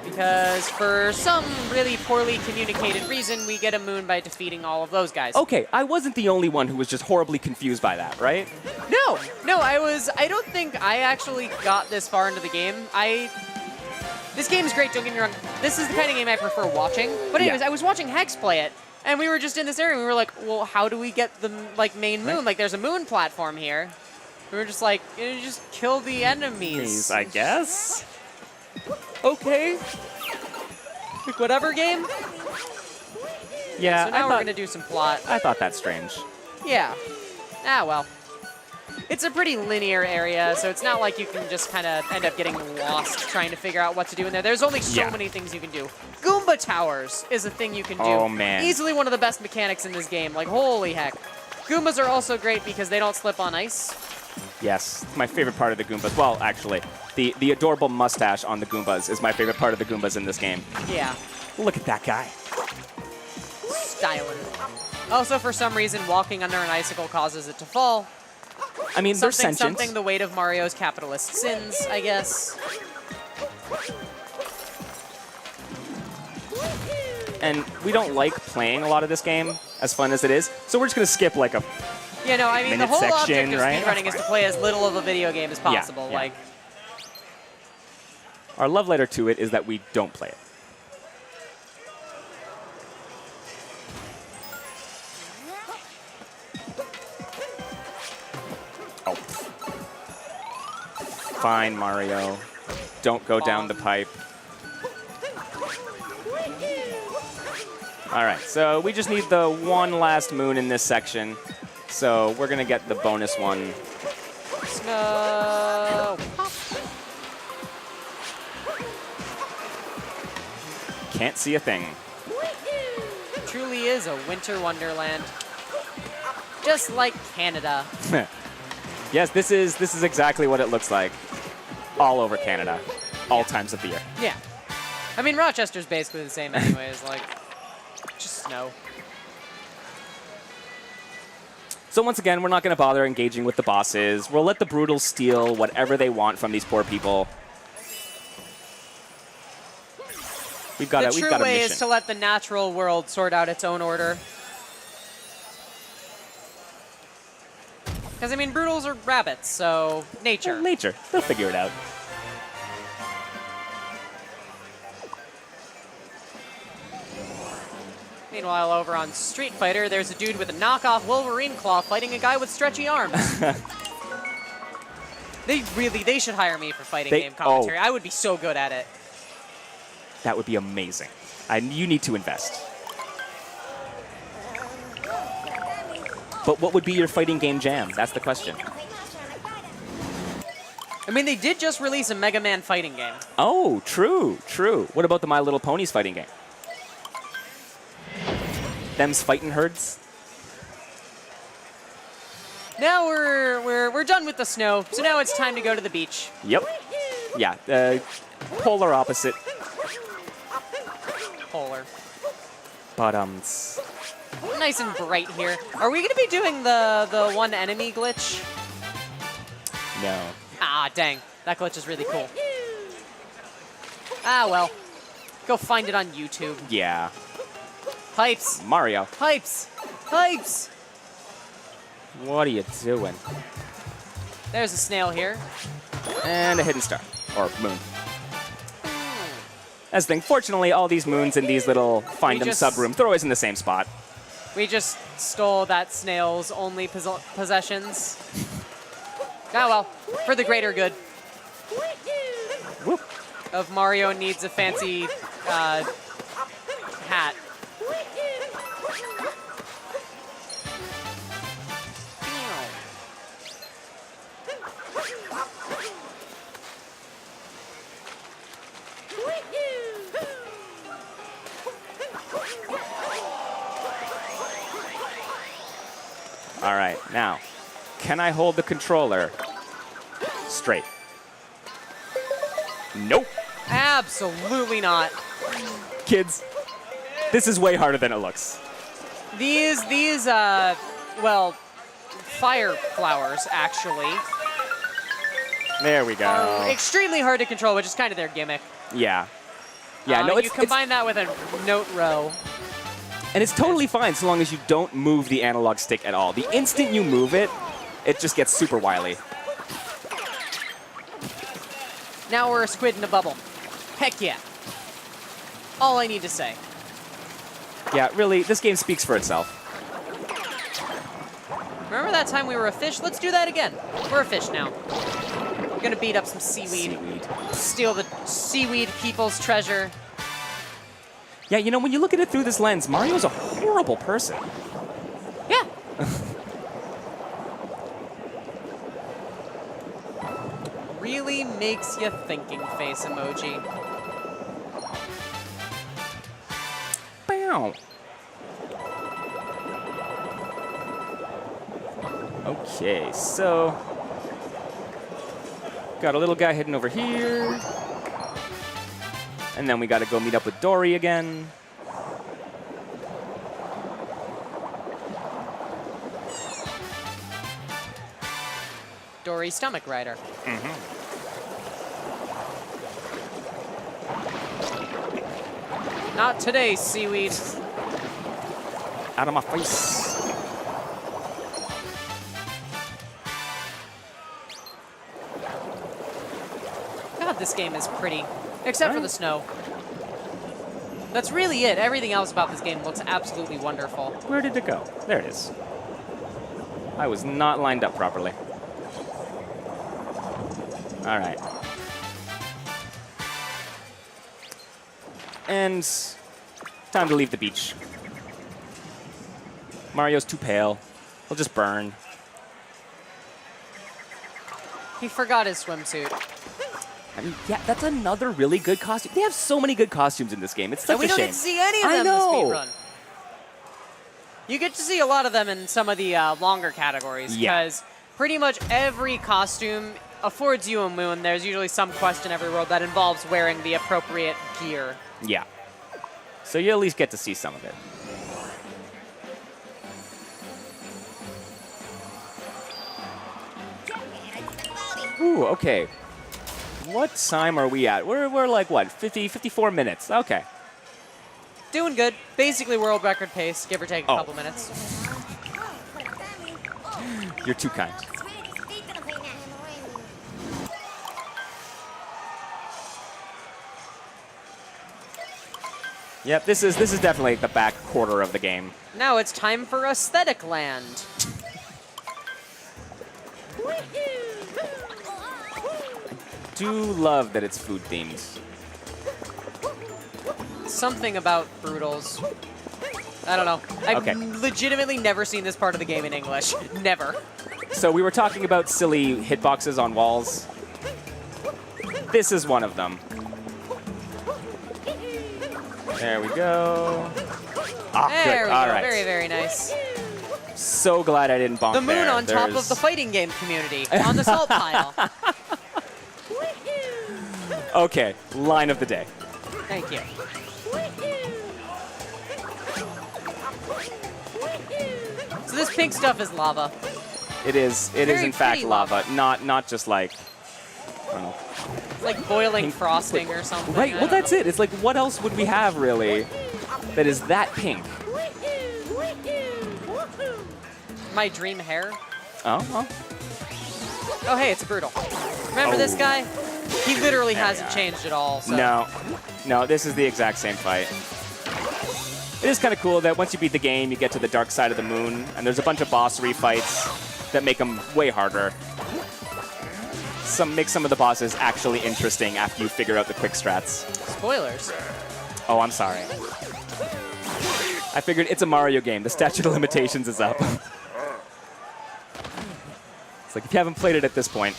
Because for some really poorly communicated reason, we get a moon by defeating all of those guys. Okay, I wasn't the only one who was just horribly confused by that, right? No, I don't think I actually got this far into the game. This game is great, don't get me wrong. This is the kind of game I prefer watching. But anyways, Yeah. I was watching Hex play it, and we were just in this area, and we were like, well, how do we get the main moon? Right. Like, there's a moon platform here. We were just like, you just kill the enemies. I guess. Okay. Like, whatever, game. Yeah, So now we're going to do some plot. I thought that's strange. Yeah. Ah, well. It's a pretty linear area, so it's not like you can just kind of end up getting lost trying to figure out what to do in there. There's only so Yeah. many things you can do. Goomba towers is a thing you can do. Oh, man. Easily one of the best mechanics in this game. Like, holy heck. Goombas are also great because they don't slip on ice. Yes, my favorite part of the Goombas. Well, actually, the adorable mustache on the Goombas is my favorite part of the Goombas in this game. Yeah. Look at that guy. Styling. Also, for some reason, walking under an icicle causes it to fall. I mean, they're sentient. Something the weight of Mario's capitalist sins, I guess. And we don't like playing a lot of this game, as fun as it is, so we're just going to skip like a... Yeah, no, I mean, the minute whole section, object of right? speedrunning is to play as little of a video game as possible. yeah. Like, Our love letter to it is that we don't play it. Oh. Fine, Mario. Don't go down the pipe. All right, so we just need the one last moon in this section. So we're going to get the bonus one. snow. Can't see a thing. Truly is a winter wonderland. Just like Canada. Yes, this is exactly what it looks like. All over Canada. All times of the year. Yeah. I mean, Rochester's basically the same anyways. Like, just snow. So once again, we're not going to bother engaging with the bosses. We'll let the Brutals steal whatever they want from these poor people. We've got a mission. The true way is to let the natural world sort out its own order. Because, I mean, Brutals are rabbits, so nature. Well, nature. They'll figure it out. Meanwhile, over on Street Fighter, there's a dude with a knockoff Wolverine claw fighting a guy with stretchy arms. They should hire me for fighting game commentary. I would be so good at it. That would be amazing. You need to invest. But what would be your fighting game jam? That's the question. I mean, they did just release a Mega Man fighting game. Oh, true, true. What about the My Little Ponies fighting game? Them's fighting herds? Now we're done with the snow, so now it's time to go to the beach. Yep. Yeah, polar opposite. Polar. But, Nice and bright here. Are we going to be doing the one enemy glitch? No. Ah, dang. That glitch is really cool. Ah, well. Go find it on YouTube. Yeah. Pipes. Mario. Pipes. Pipes. What are you doing? There's a snail here. And a hidden star. Or moon. That's the thing. Fortunately, all these moons in these little find-em sub-rooms, they're always in the same spot. We just stole that snail's only possessions. Ah, well. For the greater good. Whoop. Of Mario needs a fancy hat. All right, now, can I hold the controller straight? Nope. Absolutely not. Kids, this is way harder than it looks. These well, fire flowers, actually. There we go. Are extremely hard to control, which is kind of their gimmick. Yeah. Yeah, no, you combine that with a note row. And it's totally fine so long as you don't move the analog stick at all. The instant you move it, it just gets super wily. Now we're a squid in a bubble. Heck yeah. All I need to say. Yeah, really, this game speaks for itself. Remember that time we were a fish? Let's do that again. We're a fish now. We're gonna beat up some seaweed. Steal the seaweed people's treasure. Yeah, you know, when you look at it through this lens, Mario's a horrible person. Yeah. Really makes you thinking face emoji. Bow. Okay, so got a little guy hidden over here. And then we got to go meet up with Dory again. Dory Stomach Rider. Mm-hmm. Not today, seaweed. Out of my face. God, this game is pretty. Except for the snow. That's really it. Everything else about this game looks absolutely wonderful. Where did it go? There it is. I was not lined up properly. All right. And time to leave the beach. Mario's too pale. He'll just burn. He forgot his swimsuit. I mean, yeah, that's another really good costume. They have so many good costumes in this game. It's such a shame. And we don't get to see any of them in the speedrun. You get to see a lot of them in some of the longer categories, because pretty much every costume affords you a moon. There's usually some quest in every world that involves wearing the appropriate gear. Yeah. So you at least get to see some of it. Ooh, okay. What time are we at? We're like, what, 54 minutes? Okay. Doing good. Basically world record pace, give or take a couple minutes. You're too kind. Yep, this is definitely the back quarter of the game. Now it's time for Aesthetic Land. Do love that it's food themed. Something about Brutals. I don't know. I've legitimately never seen this part of the game in English. Never. So we were talking about silly hitboxes on walls. This is one of them. There we go. Ah, there good. we All go. right. Very, very nice. So glad I didn't bonk The moon there. on top of the fighting game community on the salt pile. Okay, line of the day. Thank you. So this pink stuff is lava. It is. It is in fact lava, not just like. I don't know. It's like boiling frosting or something. Right. Well, that's it. It's like, what else would we have really that is that pink? My dream hair. Oh. Well. Oh, hey, it's Brutal. Remember this guy? He literally There we hasn't are. changed at all. So. No, this is the exact same fight. It is kind of cool that once you beat the game, you get to the dark side of the moon, and there's a bunch of boss refights that make them way harder. Make some of the bosses actually interesting after you figure out the quick strats. Spoilers. Oh, I'm sorry. I figured it's a Mario game. The statute of limitations is up. It's like if you haven't played it at this point.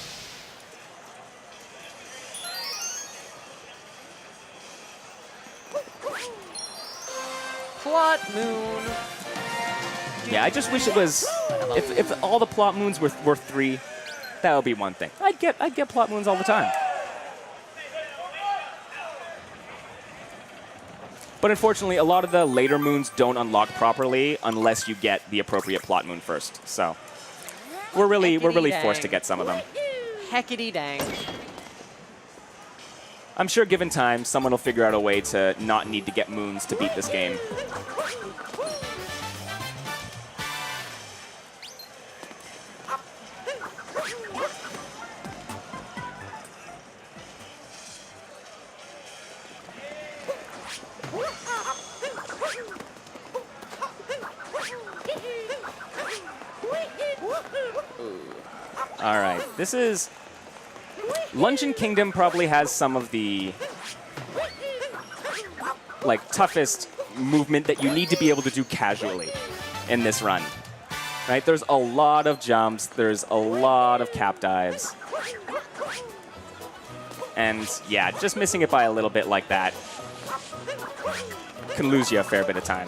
Plot moon. Yeah, I just wish it was. If all the plot moons were 3, that would be one thing. I'd get plot moons all the time. But unfortunately, a lot of the later moons don't unlock properly unless you get the appropriate plot moon first. So we're really forced to get some of them. Heckity dang. I'm sure given time, someone will figure out a way to not need to get moons to beat this game. All right, this is... Luncheon Kingdom probably has some of the toughest movement that you need to be able to do casually in this run. Right? There's a lot of jumps, there's a lot of cap dives. And yeah, just missing it by a little bit like that can lose you a fair bit of time.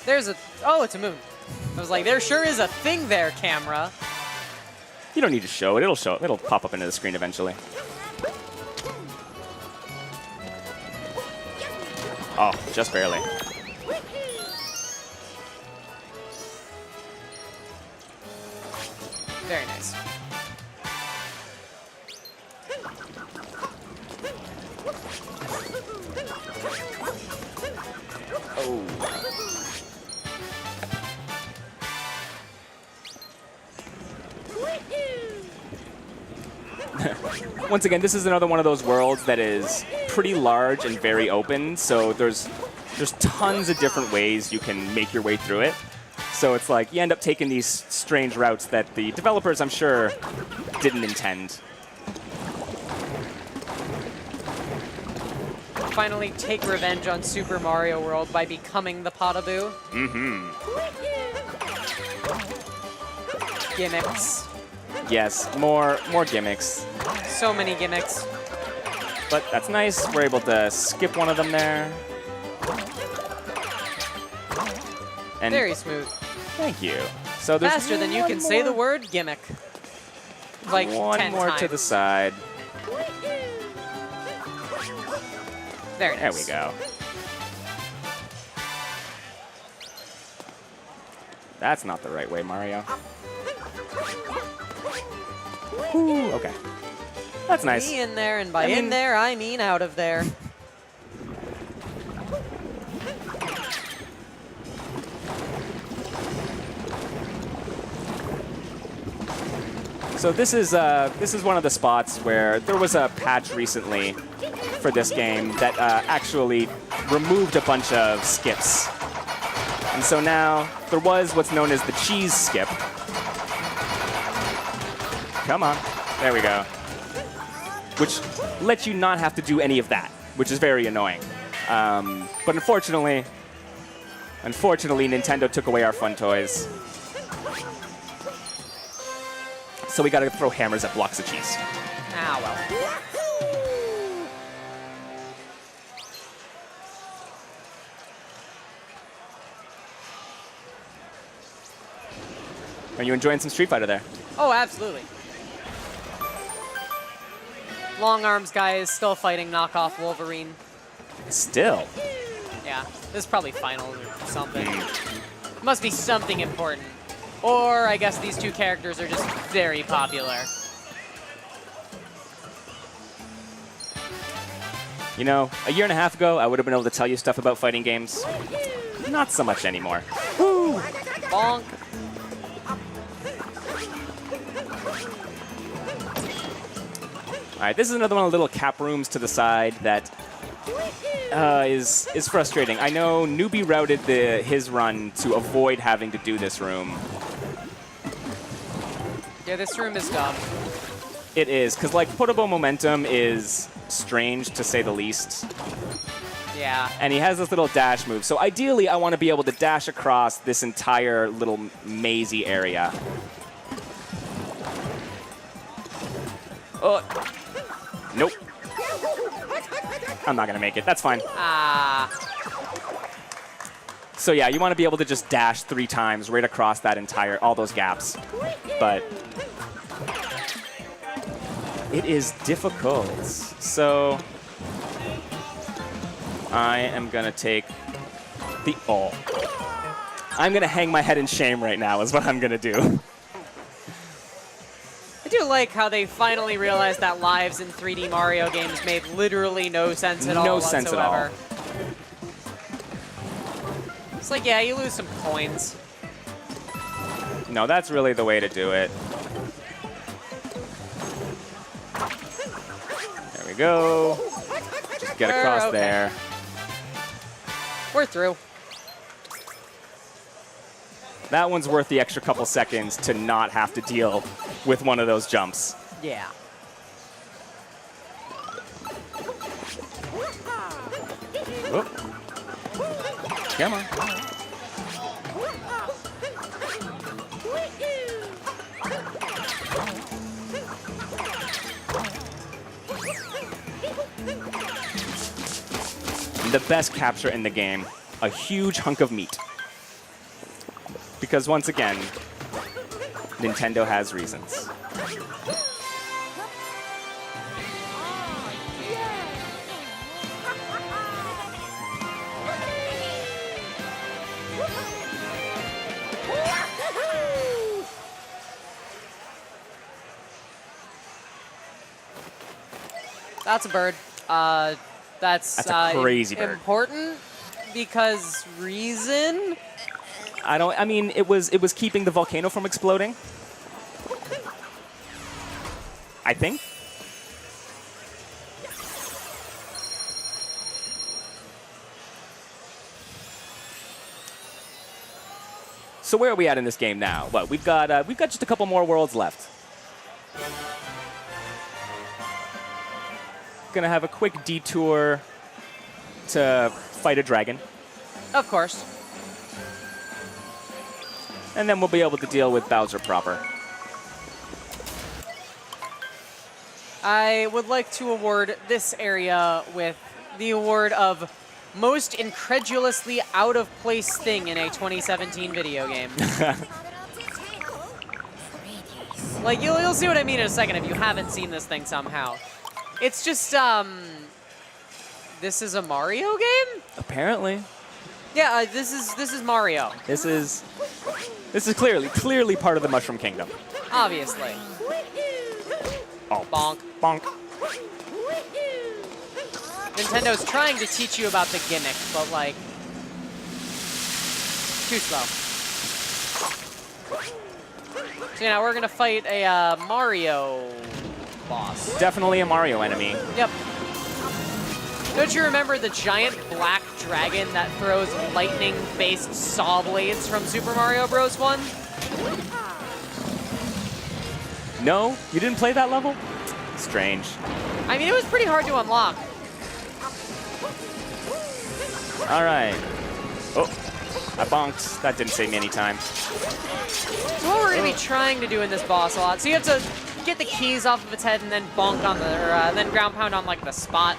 There's a... Oh, it's a moon. I was like, there sure is a thing there, camera. You don't need to show it. It'll show. It'll pop up into the screen eventually. Oh, just barely. Very nice. Oh. Once again, this is another one of those worlds that is pretty large and very open, so there's tons of different ways you can make your way through it. So it's like you end up taking these strange routes that the developers, I'm sure, didn't intend. Finally take revenge on Super Mario World by becoming the Potaboo. Mm-hmm. Gimmicks. Yes, more gimmicks. So many gimmicks. But that's nice. We're able to skip one of them there. And Very smooth. thank you. So there's Faster than you can say the word gimmick. Like one 10 more times. to the side. Very There nice. we go. That's not the right way, Mario. Ooh, okay. That's nice. Be in there, and by in there, I mean out of there. So this is one of the spots where there was a patch recently for this game that actually removed a bunch of skips. And so now there was what's known as the cheese skip. Come on. There we go. Which lets you not have to do any of that, which is very annoying. But unfortunately, Nintendo took away our fun toys. So we gotta throw hammers at blocks of cheese. Ah, well. Are you enjoying some Street Fighter there? Oh, absolutely. Long Arms guy is still fighting knockoff Wolverine. Still? Yeah, this is probably finals or something. Must be something important. Or I guess these two characters are just very popular. You know, a year and a half ago, I would have been able to tell you stuff about fighting games. Not so much anymore. Woo! Bonk. All right, this is another one of the little cap rooms to the side that is frustrating. I know Newbie routed his run to avoid having to do this room. Yeah, this room is dumb. It is, because like potable momentum is strange to say the least. Yeah. And he has this little dash move. So ideally, I want to be able to dash across this entire little mazy area. Oh. Nope. I'm not going to make it. That's fine. Ah. So yeah, you want to be able to just dash 3 times right across that all those gaps. But it is difficult. So I am going to take the... Oh. I'm going to hang my head in shame right now is what I'm going to do. I do like how they finally realized that lives in 3D Mario games made literally no sense at all No whatsoever. sense at all. It's like, yeah, you lose some coins. No, that's really the way to do it. There we go. Just get across Okay. there. We're through. That one's worth the extra couple seconds to not have to deal with one of those jumps. Yeah. Whoop. Come on. The best capture in the game, a huge hunk of meat. Because once again, Nintendo has reasons. That's a bird. That's a crazy bird. Important because reason? I mean, it was keeping the volcano from exploding. I think. So where are we at in this game now? What we've got just a couple more worlds left. Gonna have a quick detour to fight a dragon. Of course. And then we'll be able to deal with Bowser proper. I would like to award this area with the award of most incredulously out of place thing in a 2017 video game. Like, you'll see what I mean in a second if you haven't seen this thing somehow. It's just, this is a Mario game? Apparently. Yeah, this is Mario. This This is clearly part of the Mushroom Kingdom. Obviously. Oh, Bonk. bonk. Nintendo's trying to teach you about the gimmick, but like, too slow. So now we're gonna fight a Mario boss. Definitely a Mario enemy. Yep. Don't you remember the giant black dragon that throws lightning-based saw blades from Super Mario Bros. 1? No? You didn't play that level? Strange. I mean, it was pretty hard to unlock. All right. Oh, I bonked. That didn't save me any time. So what we're going to be trying to do in this boss a lot, so you have to get the keys off of its head and then bonk on the, or then ground pound on like the spot.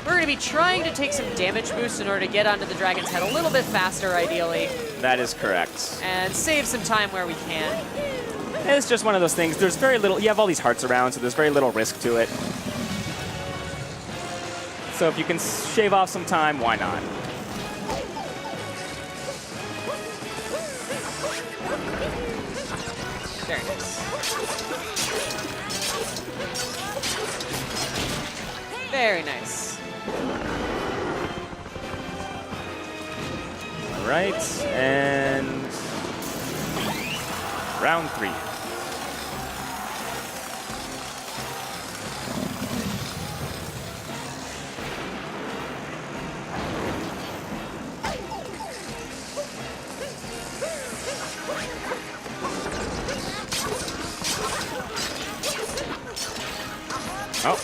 We're going to be trying to take some damage boosts in order to get onto the dragon's head a little bit faster, ideally. That is correct. And save some time where we can. It's just one of those things. There's very little, you have all these hearts around, so there's very little risk to it. So if you can shave off some time, why not? Very nice. Very nice. All right, and round 3. Oh,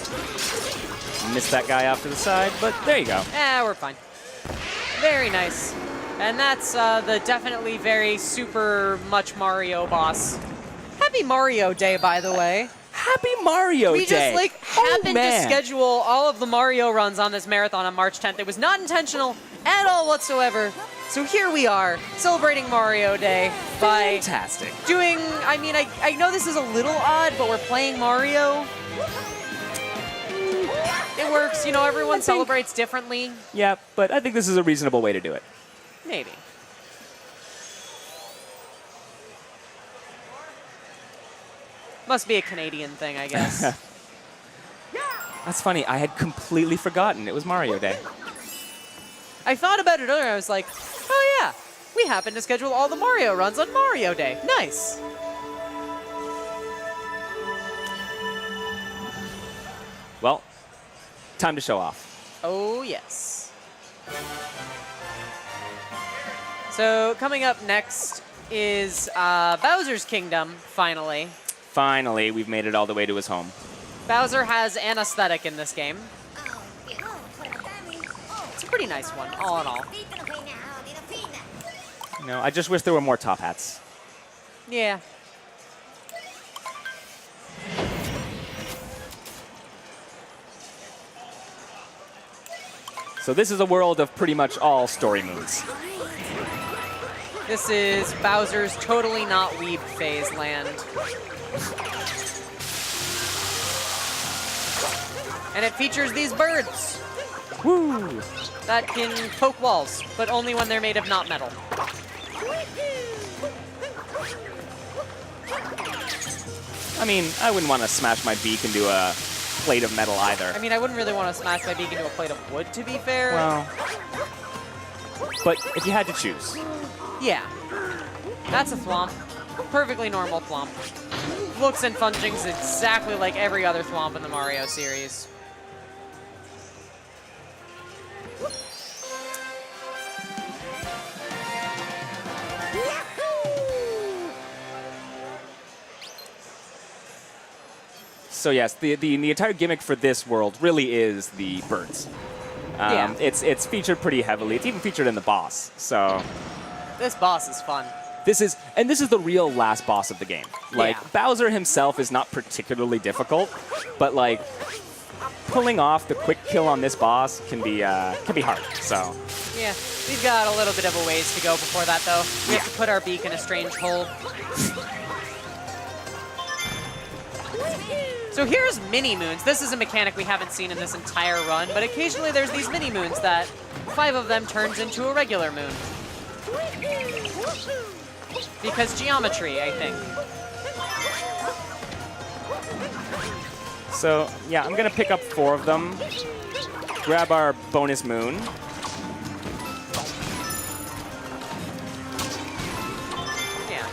missed that guy off to the side, but there you go. We're fine. Very nice. And that's the definitely very super much Mario boss. Happy Mario Day, by the way. Happy Mario Day! We just like happened to man. schedule all of the Mario runs on this marathon on March 10th. It was not intentional at all whatsoever. So here we are, celebrating Mario Day by Fantastic. doing, I mean, I know this is a little odd, but we're playing Mario. It works, you know, everyone celebrates differently. Yeah, but I think this is a reasonable way to do it. Maybe. Must be a Canadian thing, I guess. That's funny. I had completely forgotten it was Mario Day. I thought about it earlier. I was like, oh yeah, we happen to schedule all the Mario runs on Mario Day. Nice. Well, time to show off. Oh yes. So coming up next is Bowser's Kingdom, finally. Finally, we've made it all the way to his home. Bowser has an aesthetic in this game. It's a pretty nice one, all in all. You know, I just wish there were more top hats. Yeah. So this is a world of pretty much all story moves. This is Bowser's totally not weeb phase land. And it features these birds Woo! that can poke walls, but only when they're made of not metal. I mean, I wouldn't want to smash my beak into a plate of metal either. I mean, I wouldn't really want to smash my beak into a plate of wood, to be fair. Well, but if you had to choose. Yeah. That's a thwomp. Perfectly normal thwomp. Looks and functions exactly like every other thwomp in the Mario series. So yes, the entire gimmick for this world really is the birds. Yeah. It's featured pretty heavily. It's even featured in the boss. So This boss is fun. this is the real last boss of the game. Like Yeah. Bowser himself is not particularly difficult, but like pulling off the quick kill on this boss can be hard. So Yeah, we've got a little bit of a ways to go before that, though. We have to put our beak in a strange hole. So here's mini-moons. This is a mechanic we haven't seen in this entire run, but occasionally there's these mini-moons that 5 of them turns into a regular moon. Because geometry, I think. So, yeah, I'm going to pick up 4 of them, grab our bonus moon. Yeah.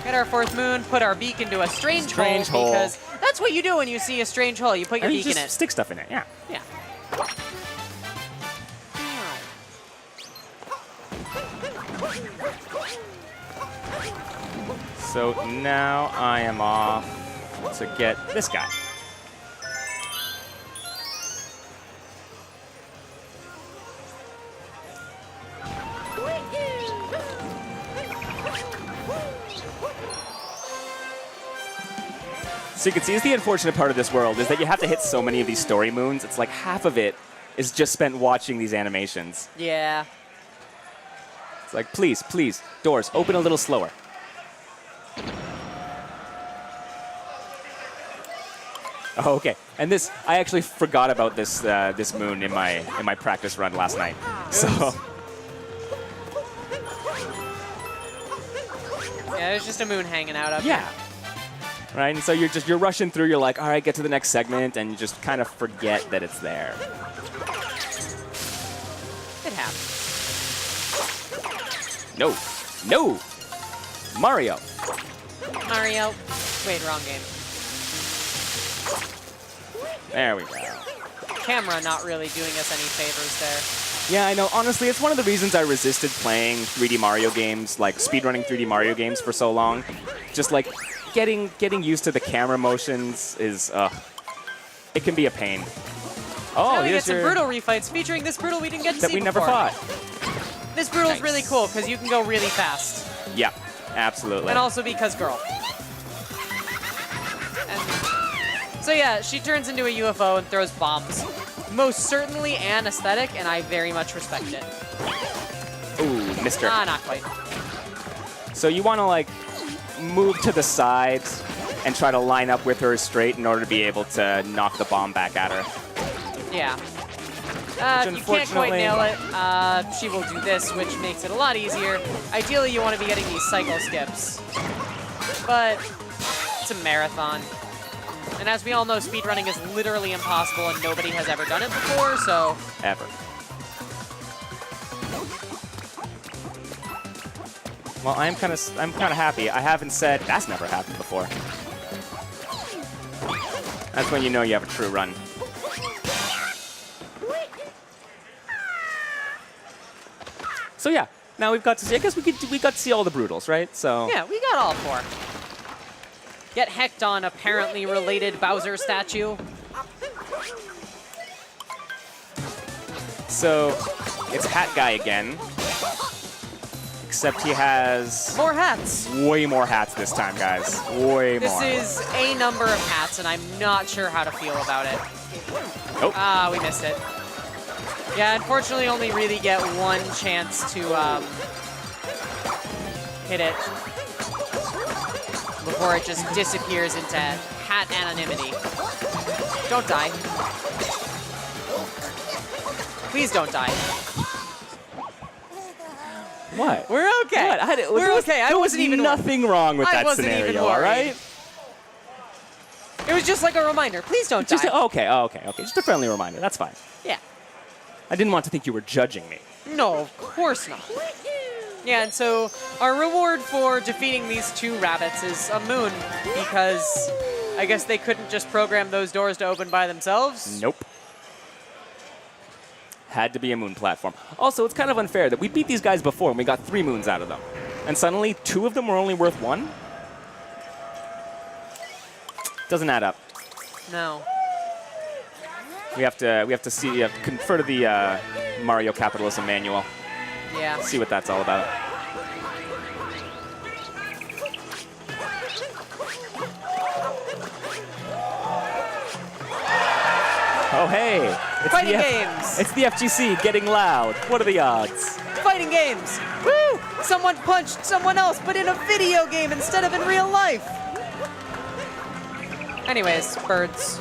Get our 4th moon, put our beak into a strange hole. Because that's what you do when you see a strange hole. You put your And beak you in just it. stick stuff in it, yeah. Yeah. So now I am off to get this guy. So you can see, the unfortunate part of this world is that you have to hit so many of these story moons. It's like half of it is just spent watching these animations. Yeah. It's like, please, please, doors, open a little slower. Oh, okay. And this, I actually forgot about this this moon in my practice run last night. So Yeah, there's just a moon hanging out up yeah. here. Right, and so you're rushing through. You're like, all right, get to the next segment, and you just kind of forget that it's there. It happens. No, no, Mario. Mario. Wait, wrong game. There we go. Camera not really doing us any favors there. Yeah, I know. Honestly, it's one of the reasons I resisted playing 3D Mario games, like speedrunning 3D Mario games for so long. Just like getting used to the camera motions is, it can be a pain. Oh, now we get here's some your brutal refights featuring this brutal we didn't get to that see we never before. fought. This brutal's Nice. really cool because you can go really fast. Yeah, absolutely. And also because girl. And so yeah, she turns into a UFO and throws bombs. Most certainly an aesthetic, and I very much respect it. Ooh, Mr. Ah, not quite. So you want to like move to the sides and try to line up with her straight in order to be able to knock the bomb back at her. Yeah. If you can't quite unfortunately- nail it, she will do this, which makes it a lot easier. Ideally, you want to be getting these cycle skips. But it's a marathon. And as we all know, speedrunning is literally impossible and nobody has ever done it before, so... Ever. Well, I'm kind of happy. I haven't said that's never happened before. That's when you know you have a true run. So yeah, now we've got to see. I guess we got to see all the brutals, right? So Yeah, we got all 4. Get hecked on apparently related Bowser statue. So it's Hat Guy again, except he has More hats. way more hats this time, guys. Way This more. is a number of hats, and I'm not sure how to feel about it. Nope. Ah, we missed it. Yeah, unfortunately, only really get one chance to hit it before it just disappears into hat anonymity. Don't die. Please don't die. What? We're okay. What? We're okay. I There was wasn't even nothing wrong with I that wasn't even scenario, all worried. right? It was just like a reminder. Please don't Just die. okay. Just a friendly reminder. That's fine. Yeah. I didn't want to think you were judging me. No, of course not. Yeah, and so our reward for defeating these 2 rabbits is a moon, because I guess they couldn't just program those doors to open by themselves. Nope. Had to be a moon platform. Also, it's kind of unfair that we beat these guys before and we got 3 moons out of them. And suddenly 2 of them were only worth 1? Doesn't add up. No. We have to confer to the Mario Capitalism Manual. Yeah. See what that's all about. Oh, hey. It's Fighting the games. It's the FGC getting loud. What are the odds? Fighting games. Woo! Someone punched someone else, but in a video game instead of in real life. Anyways, birds.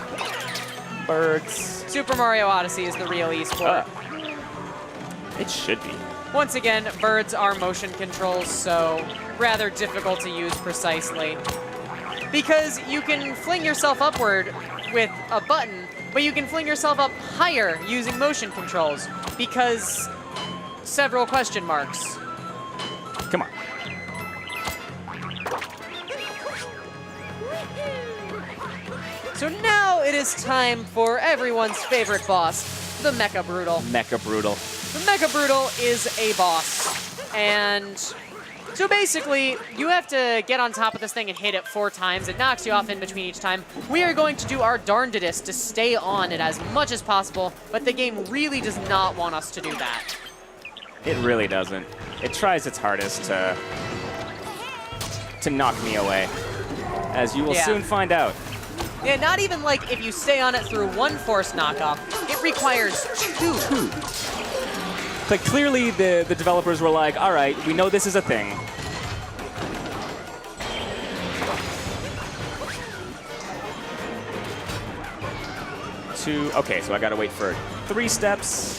Birds. Super Mario Odyssey is the real esport. It should be. Once again, birds are motion controls, so rather difficult to use precisely. Because you can fling yourself upward with a button, but you can fling yourself up higher using motion controls, because several question marks. Come on. So now it is time for everyone's favorite boss, the Mecha Brutal. Mecha Brutal. The Mecha Brutal is a boss, and so basically, you have to get on top of this thing and hit it 4 times. It knocks you off in between each time. We are going to do our darndest to stay on it as much as possible, but the game really does not want us to do that. It really doesn't. It tries its hardest to knock me away, as you will soon find out. Yeah, not even like if you stay on it through 1 force knockoff. It requires 2. But clearly the developers were like, all right, we know this is a thing. Okay, so I gotta wait for 3 steps.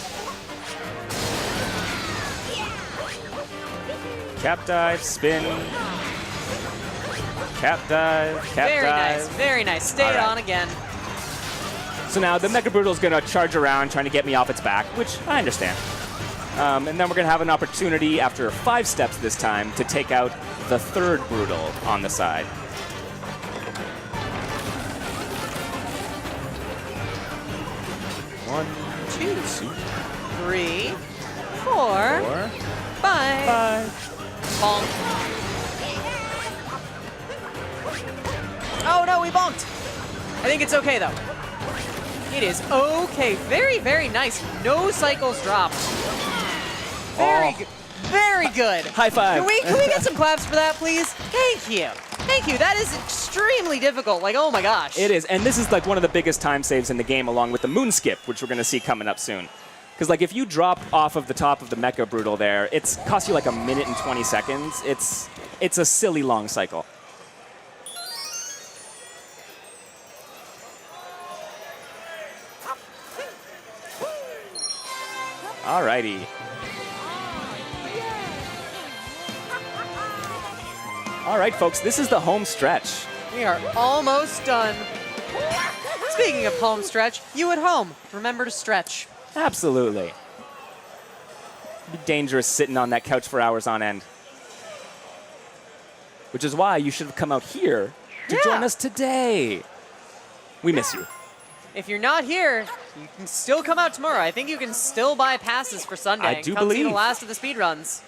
Cap dive, spin. Cap dive, cap Very dive. nice, very nice. Stay All right. on again. So now the Mecha Brutal is gonna charge around trying to get me off its back, which I understand. And then we're going to have an opportunity after 5 steps this time to take out the 3rd Brutal on the side. One, 2, 3, 4, 5. 5. Bonk. Oh no, we bonked. I think it's okay though. It is okay. Very, very nice. No cycles dropped. Very good. Very good. High five. Can we get some claps for that, please? Thank you. Thank you. That is extremely difficult. Like, oh my gosh. It is, and this is like one of the biggest time saves in the game, along with the moon skip, which we're going to see coming up soon. Because like if you drop off of the top of the Mecha Brutal there, it's costs you like 1 minute and 20 seconds. It's a silly long cycle. Alrighty. All right, folks, this is the home stretch. We are almost done. Speaking of home stretch, you at home, remember to stretch. Absolutely. It'd be dangerous sitting on that couch for hours on end. Which is why you should have come out here to join us today. We miss you. If you're not here, you can still come out tomorrow. I think you can still buy passes for Sunday. I do Come see believe. the last of the speedruns.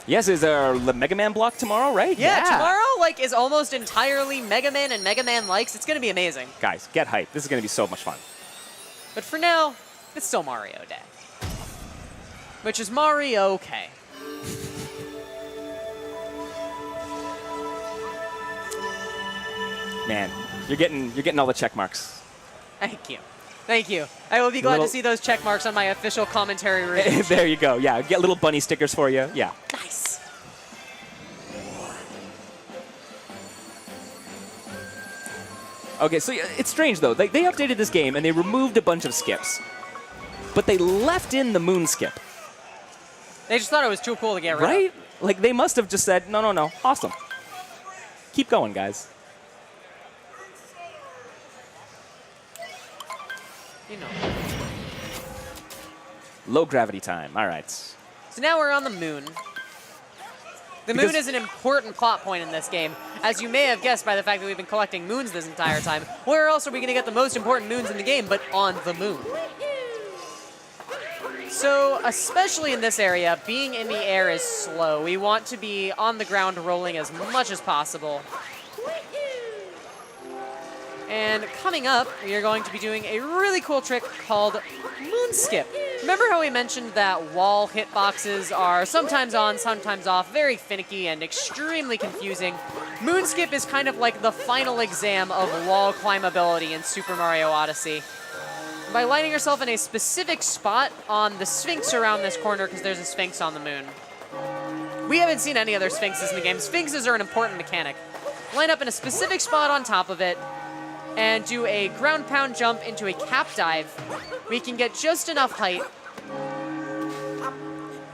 Yes, is there a Mega Man block tomorrow, right? Yeah, tomorrow like is almost entirely Mega Man and Mega Man likes. It's gonna be amazing. Guys, get hyped. This is going to be so much fun. But for now, it's still Mario Day. Which is Mario okay. Man, you're getting all the check marks. Thank you. Thank you. I will be glad to see those check marks on my official commentary review. There you go. Yeah, get little bunny stickers for you. Yeah. Nice. Okay, so it's strange though. They updated this game and they removed a bunch of skips, but they left in the moon skip. They just thought it was too cool to get rid of. Right? Like they must have just said, no, awesome. Keep going, guys. You know. Low gravity time. All right. So now we're on the moon. The moon is an important plot point in this game. As you may have guessed by the fact that we've been collecting moons this entire time, where else are we going to get the most important moons in the game but on the moon? So, especially in this area, being in the air is slow. We want to be on the ground rolling as much as possible. And coming up, we are going to be doing a really cool trick called Moon Skip. Remember how we mentioned that wall hitboxes are sometimes on, sometimes off, very finicky and extremely confusing? Moon Skip is kind of like the final exam of wall climbability in Super Mario Odyssey. By lining yourself in a specific spot on the Sphinx around this corner, because there's a Sphinx on the moon. We haven't seen any other Sphinxes in the game. Sphinxes are an important mechanic. Line up in a specific spot on top of it, and do a ground pound jump into a cap dive. We can get just enough height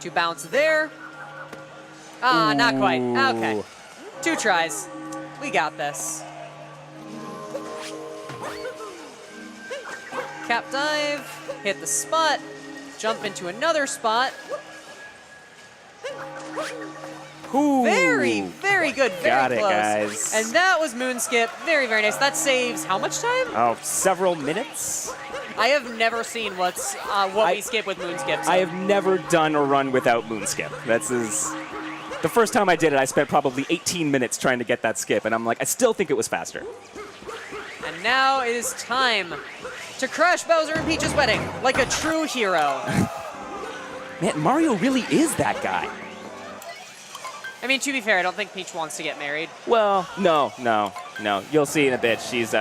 to bounce there. Ah, not quite. Okay. Ooh. 2 tries. We got this. Cap dive, hit the spot, jump into another spot. Ooh. Very, very good. Very Got it, close. guys. And that was moon skip. Very, very nice. That saves how much time? Oh, several minutes? I have never seen what we skip with moon skips. I have never done a run without moon skip. The first time I did it, I spent probably 18 minutes trying to get that skip, and I'm like, I still think it was faster. And now it is time to crash Bowser and Peach's wedding like a true hero. Man, Mario really is that guy. I mean, to be fair, I don't think Peach wants to get married. Well, no. You'll see in a bit. She's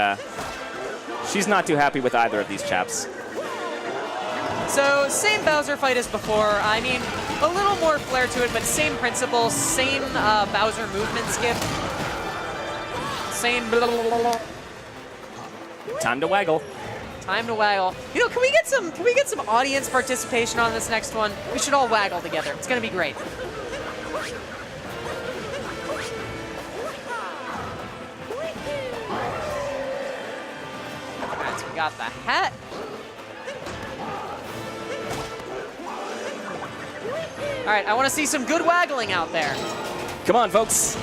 not too happy with either of these chaps. So, same Bowser fight as before. I mean, a little more flair to it, but same principle, same Bowser movement skip. Same blah, blah, blah, blah. Time to waggle. Time to waggle. You know, can we get some audience participation on this next one? We should all waggle together. It's gonna be great. Alright, so we got the hat. Alright, I want to see some good waggling out there. Come on, folks.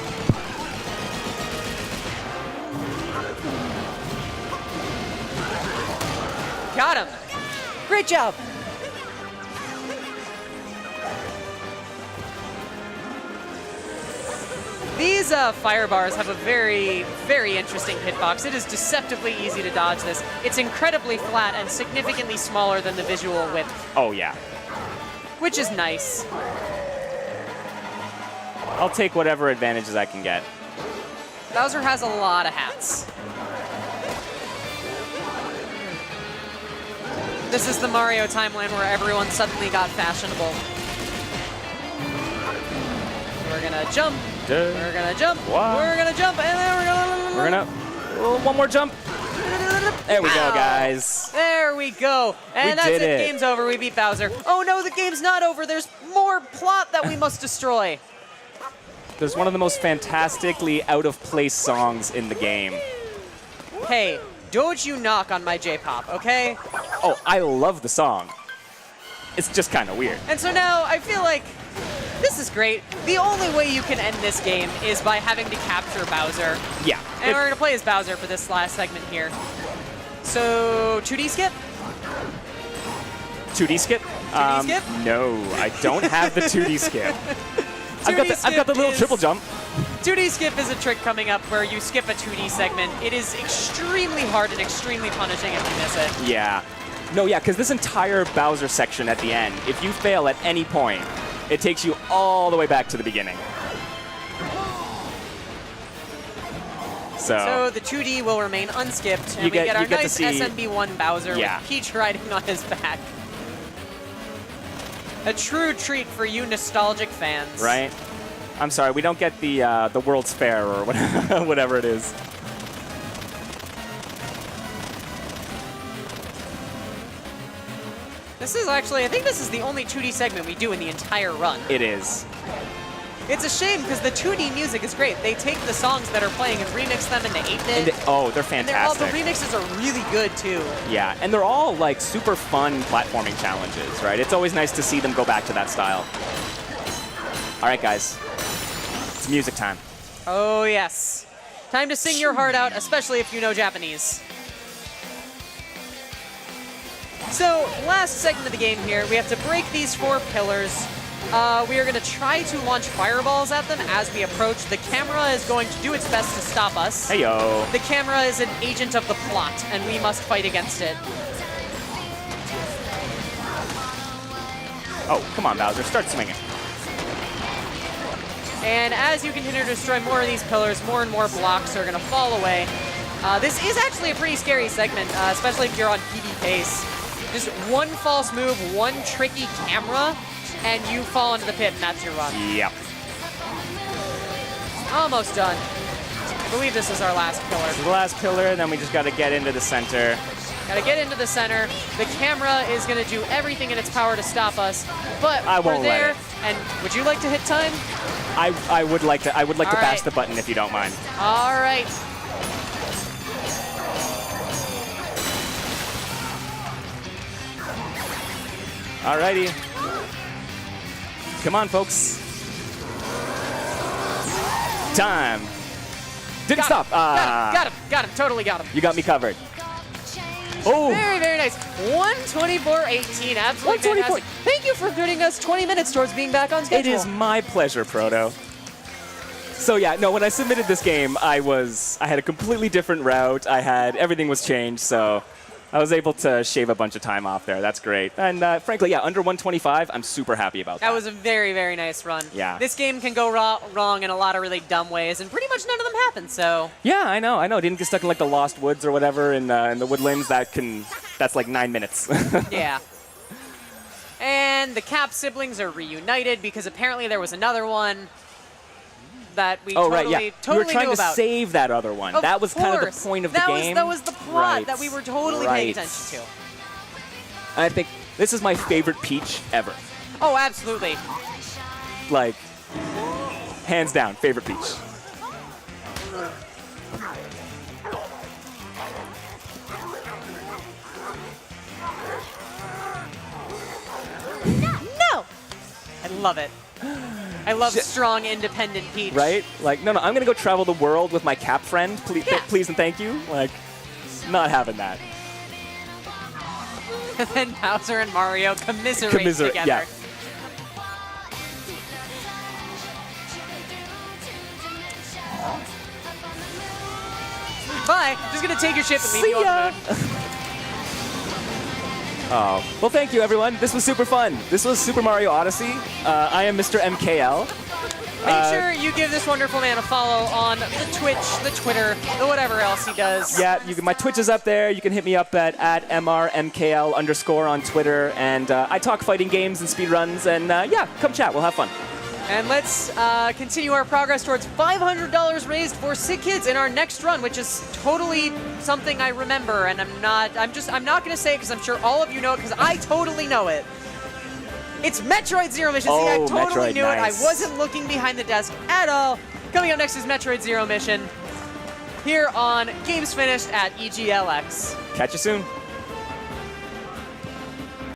Got him. Great job. These fire bars have a very, very interesting hitbox. It is deceptively easy to dodge this. It's incredibly flat and significantly smaller than the visual width, Oh, yeah. which is nice. I'll take whatever advantages I can get. Bowser has a lot of hats. This is the Mario timeline where everyone suddenly got fashionable. We're gonna jump. We're gonna jump. Wow. We're gonna jump, and then We're gonna... one more jump. There we go, Ow. guys. There we go. And We that's did it. it. Game's over. We beat Bowser. Oh no, the game's not over. There's more plot that we must destroy. There's one of the most fantastically out-of-place songs in the game. Hey, don't you knock on my J-pop, okay? Oh, I love the song. It's just kind of weird. And so now I feel like this is great. The only way you can end this game is by having to capture Bowser. Yeah. And we're gonna play as Bowser for this last segment here. So, 2D skip? 2D skip? 2D skip? No, I don't have the 2D skip. I've got the little triple jump. 2D skip is a trick coming up where you skip a 2D segment. It is extremely hard and extremely punishing if you miss it. Yeah. No, yeah, because this entire Bowser section at the end, if you fail at any point, it takes you all the way back to the beginning. So the 2D will remain unskipped, and we get our nice SMB1 Bowser with Peach riding on his back. A true treat for you nostalgic fans. Right? I'm sorry, we don't get the World's Fair or whatever it is. This is actually, I think this is the only 2D segment we do in the entire run. It is. It's a shame because the 2D music is great. They take the songs that are playing and remix them into 8-bit. Oh, they're fantastic. The remixes are really good too. Yeah, and they're all like super fun platforming challenges, right? It's always nice to see them go back to that style. All right, guys. It's music time. Oh, yes. Time to sing your heart out, especially if you know Japanese. So, last segment of the game here, we have to break these 4 pillars. We are going to try to launch fireballs at them as we approach. The camera is going to do its best to stop us. Hey-yo. The camera is an agent of the plot, and we must fight against it. Oh, come on, Bowser. Start swinging. And as you continue to destroy more of these pillars, more and more blocks are going to fall away. This is actually a pretty scary segment, especially if you're on PB pace. Just one false move, one tricky camera, and you fall into the pit, and that's your run. Yep. Almost done. I believe this is our last pillar. This is the last pillar, then we just got to get into the center. Gotta get into the center. The camera is gonna do everything in its power to stop us, but I we're won't there. let it. And would you like to hit time? I would like to All bash right. the button if you don't mind. All right. Alrighty. Come on, folks. Time. Didn't stop. Got him, totally got him. You got me covered. Oh, Very, very nice. 124.18, absolutely 124. fantastic. Thank you for giving us 20 minutes towards being back on schedule. it is my pleasure, Proto. So yeah, no, when I submitted this game, I had a completely different route. Everything was changed, so I was able to shave a bunch of time off there. That's great. And frankly, yeah, under 125, I'm super happy about that. That was a very, very nice run. Yeah. This game can go wrong in a lot of really dumb ways, and pretty much none of them happen, so. Yeah, I know. Didn't get stuck in like the Lost Woods or whatever in the woodlands. That's like 9 minutes. Yeah. And the Cap siblings are reunited because apparently there was another one that we Oh, totally, right, yeah. totally we were trying knew to about. save that other one. Of That was kind of the course. point of the game. That was the plot Right. that we were totally paying attention to. I think this is my favorite Peach ever. Oh, absolutely. Like, hands down, favorite Peach. No! I love it. I love strong, independent Peach. Right? Like, no, I'm gonna go travel the world with my Cap friend. Please, Yeah. please and thank you. Like, not having that. And then Bowser and Mario commiserate together. Yeah. Bye. Just gonna take your ship and leave See you on ya. the moon. Oh, well, thank you, everyone. This was super fun. This was Super Mario Odyssey. I am Mr.MKL. Make sure you give this wonderful man a follow on the Twitch, the Twitter, the whatever else he does. Yeah, my Twitch is up there. You can hit me up at @MRMKL_ on Twitter. And I talk fighting games and speedruns. And yeah, come chat. We'll have fun. And let's continue our progress towards $500 raised for sick kids in our next run, which is totally something I remember. And I'm not going to say it because I'm sure all of you know it because I totally know it. It's Metroid Zero Mission. See, I Oh, totally Metroid, knew nice. it. I wasn't looking behind the desk at all. Coming up next is Metroid Zero Mission here on Games Finished at EGLX. Catch you soon.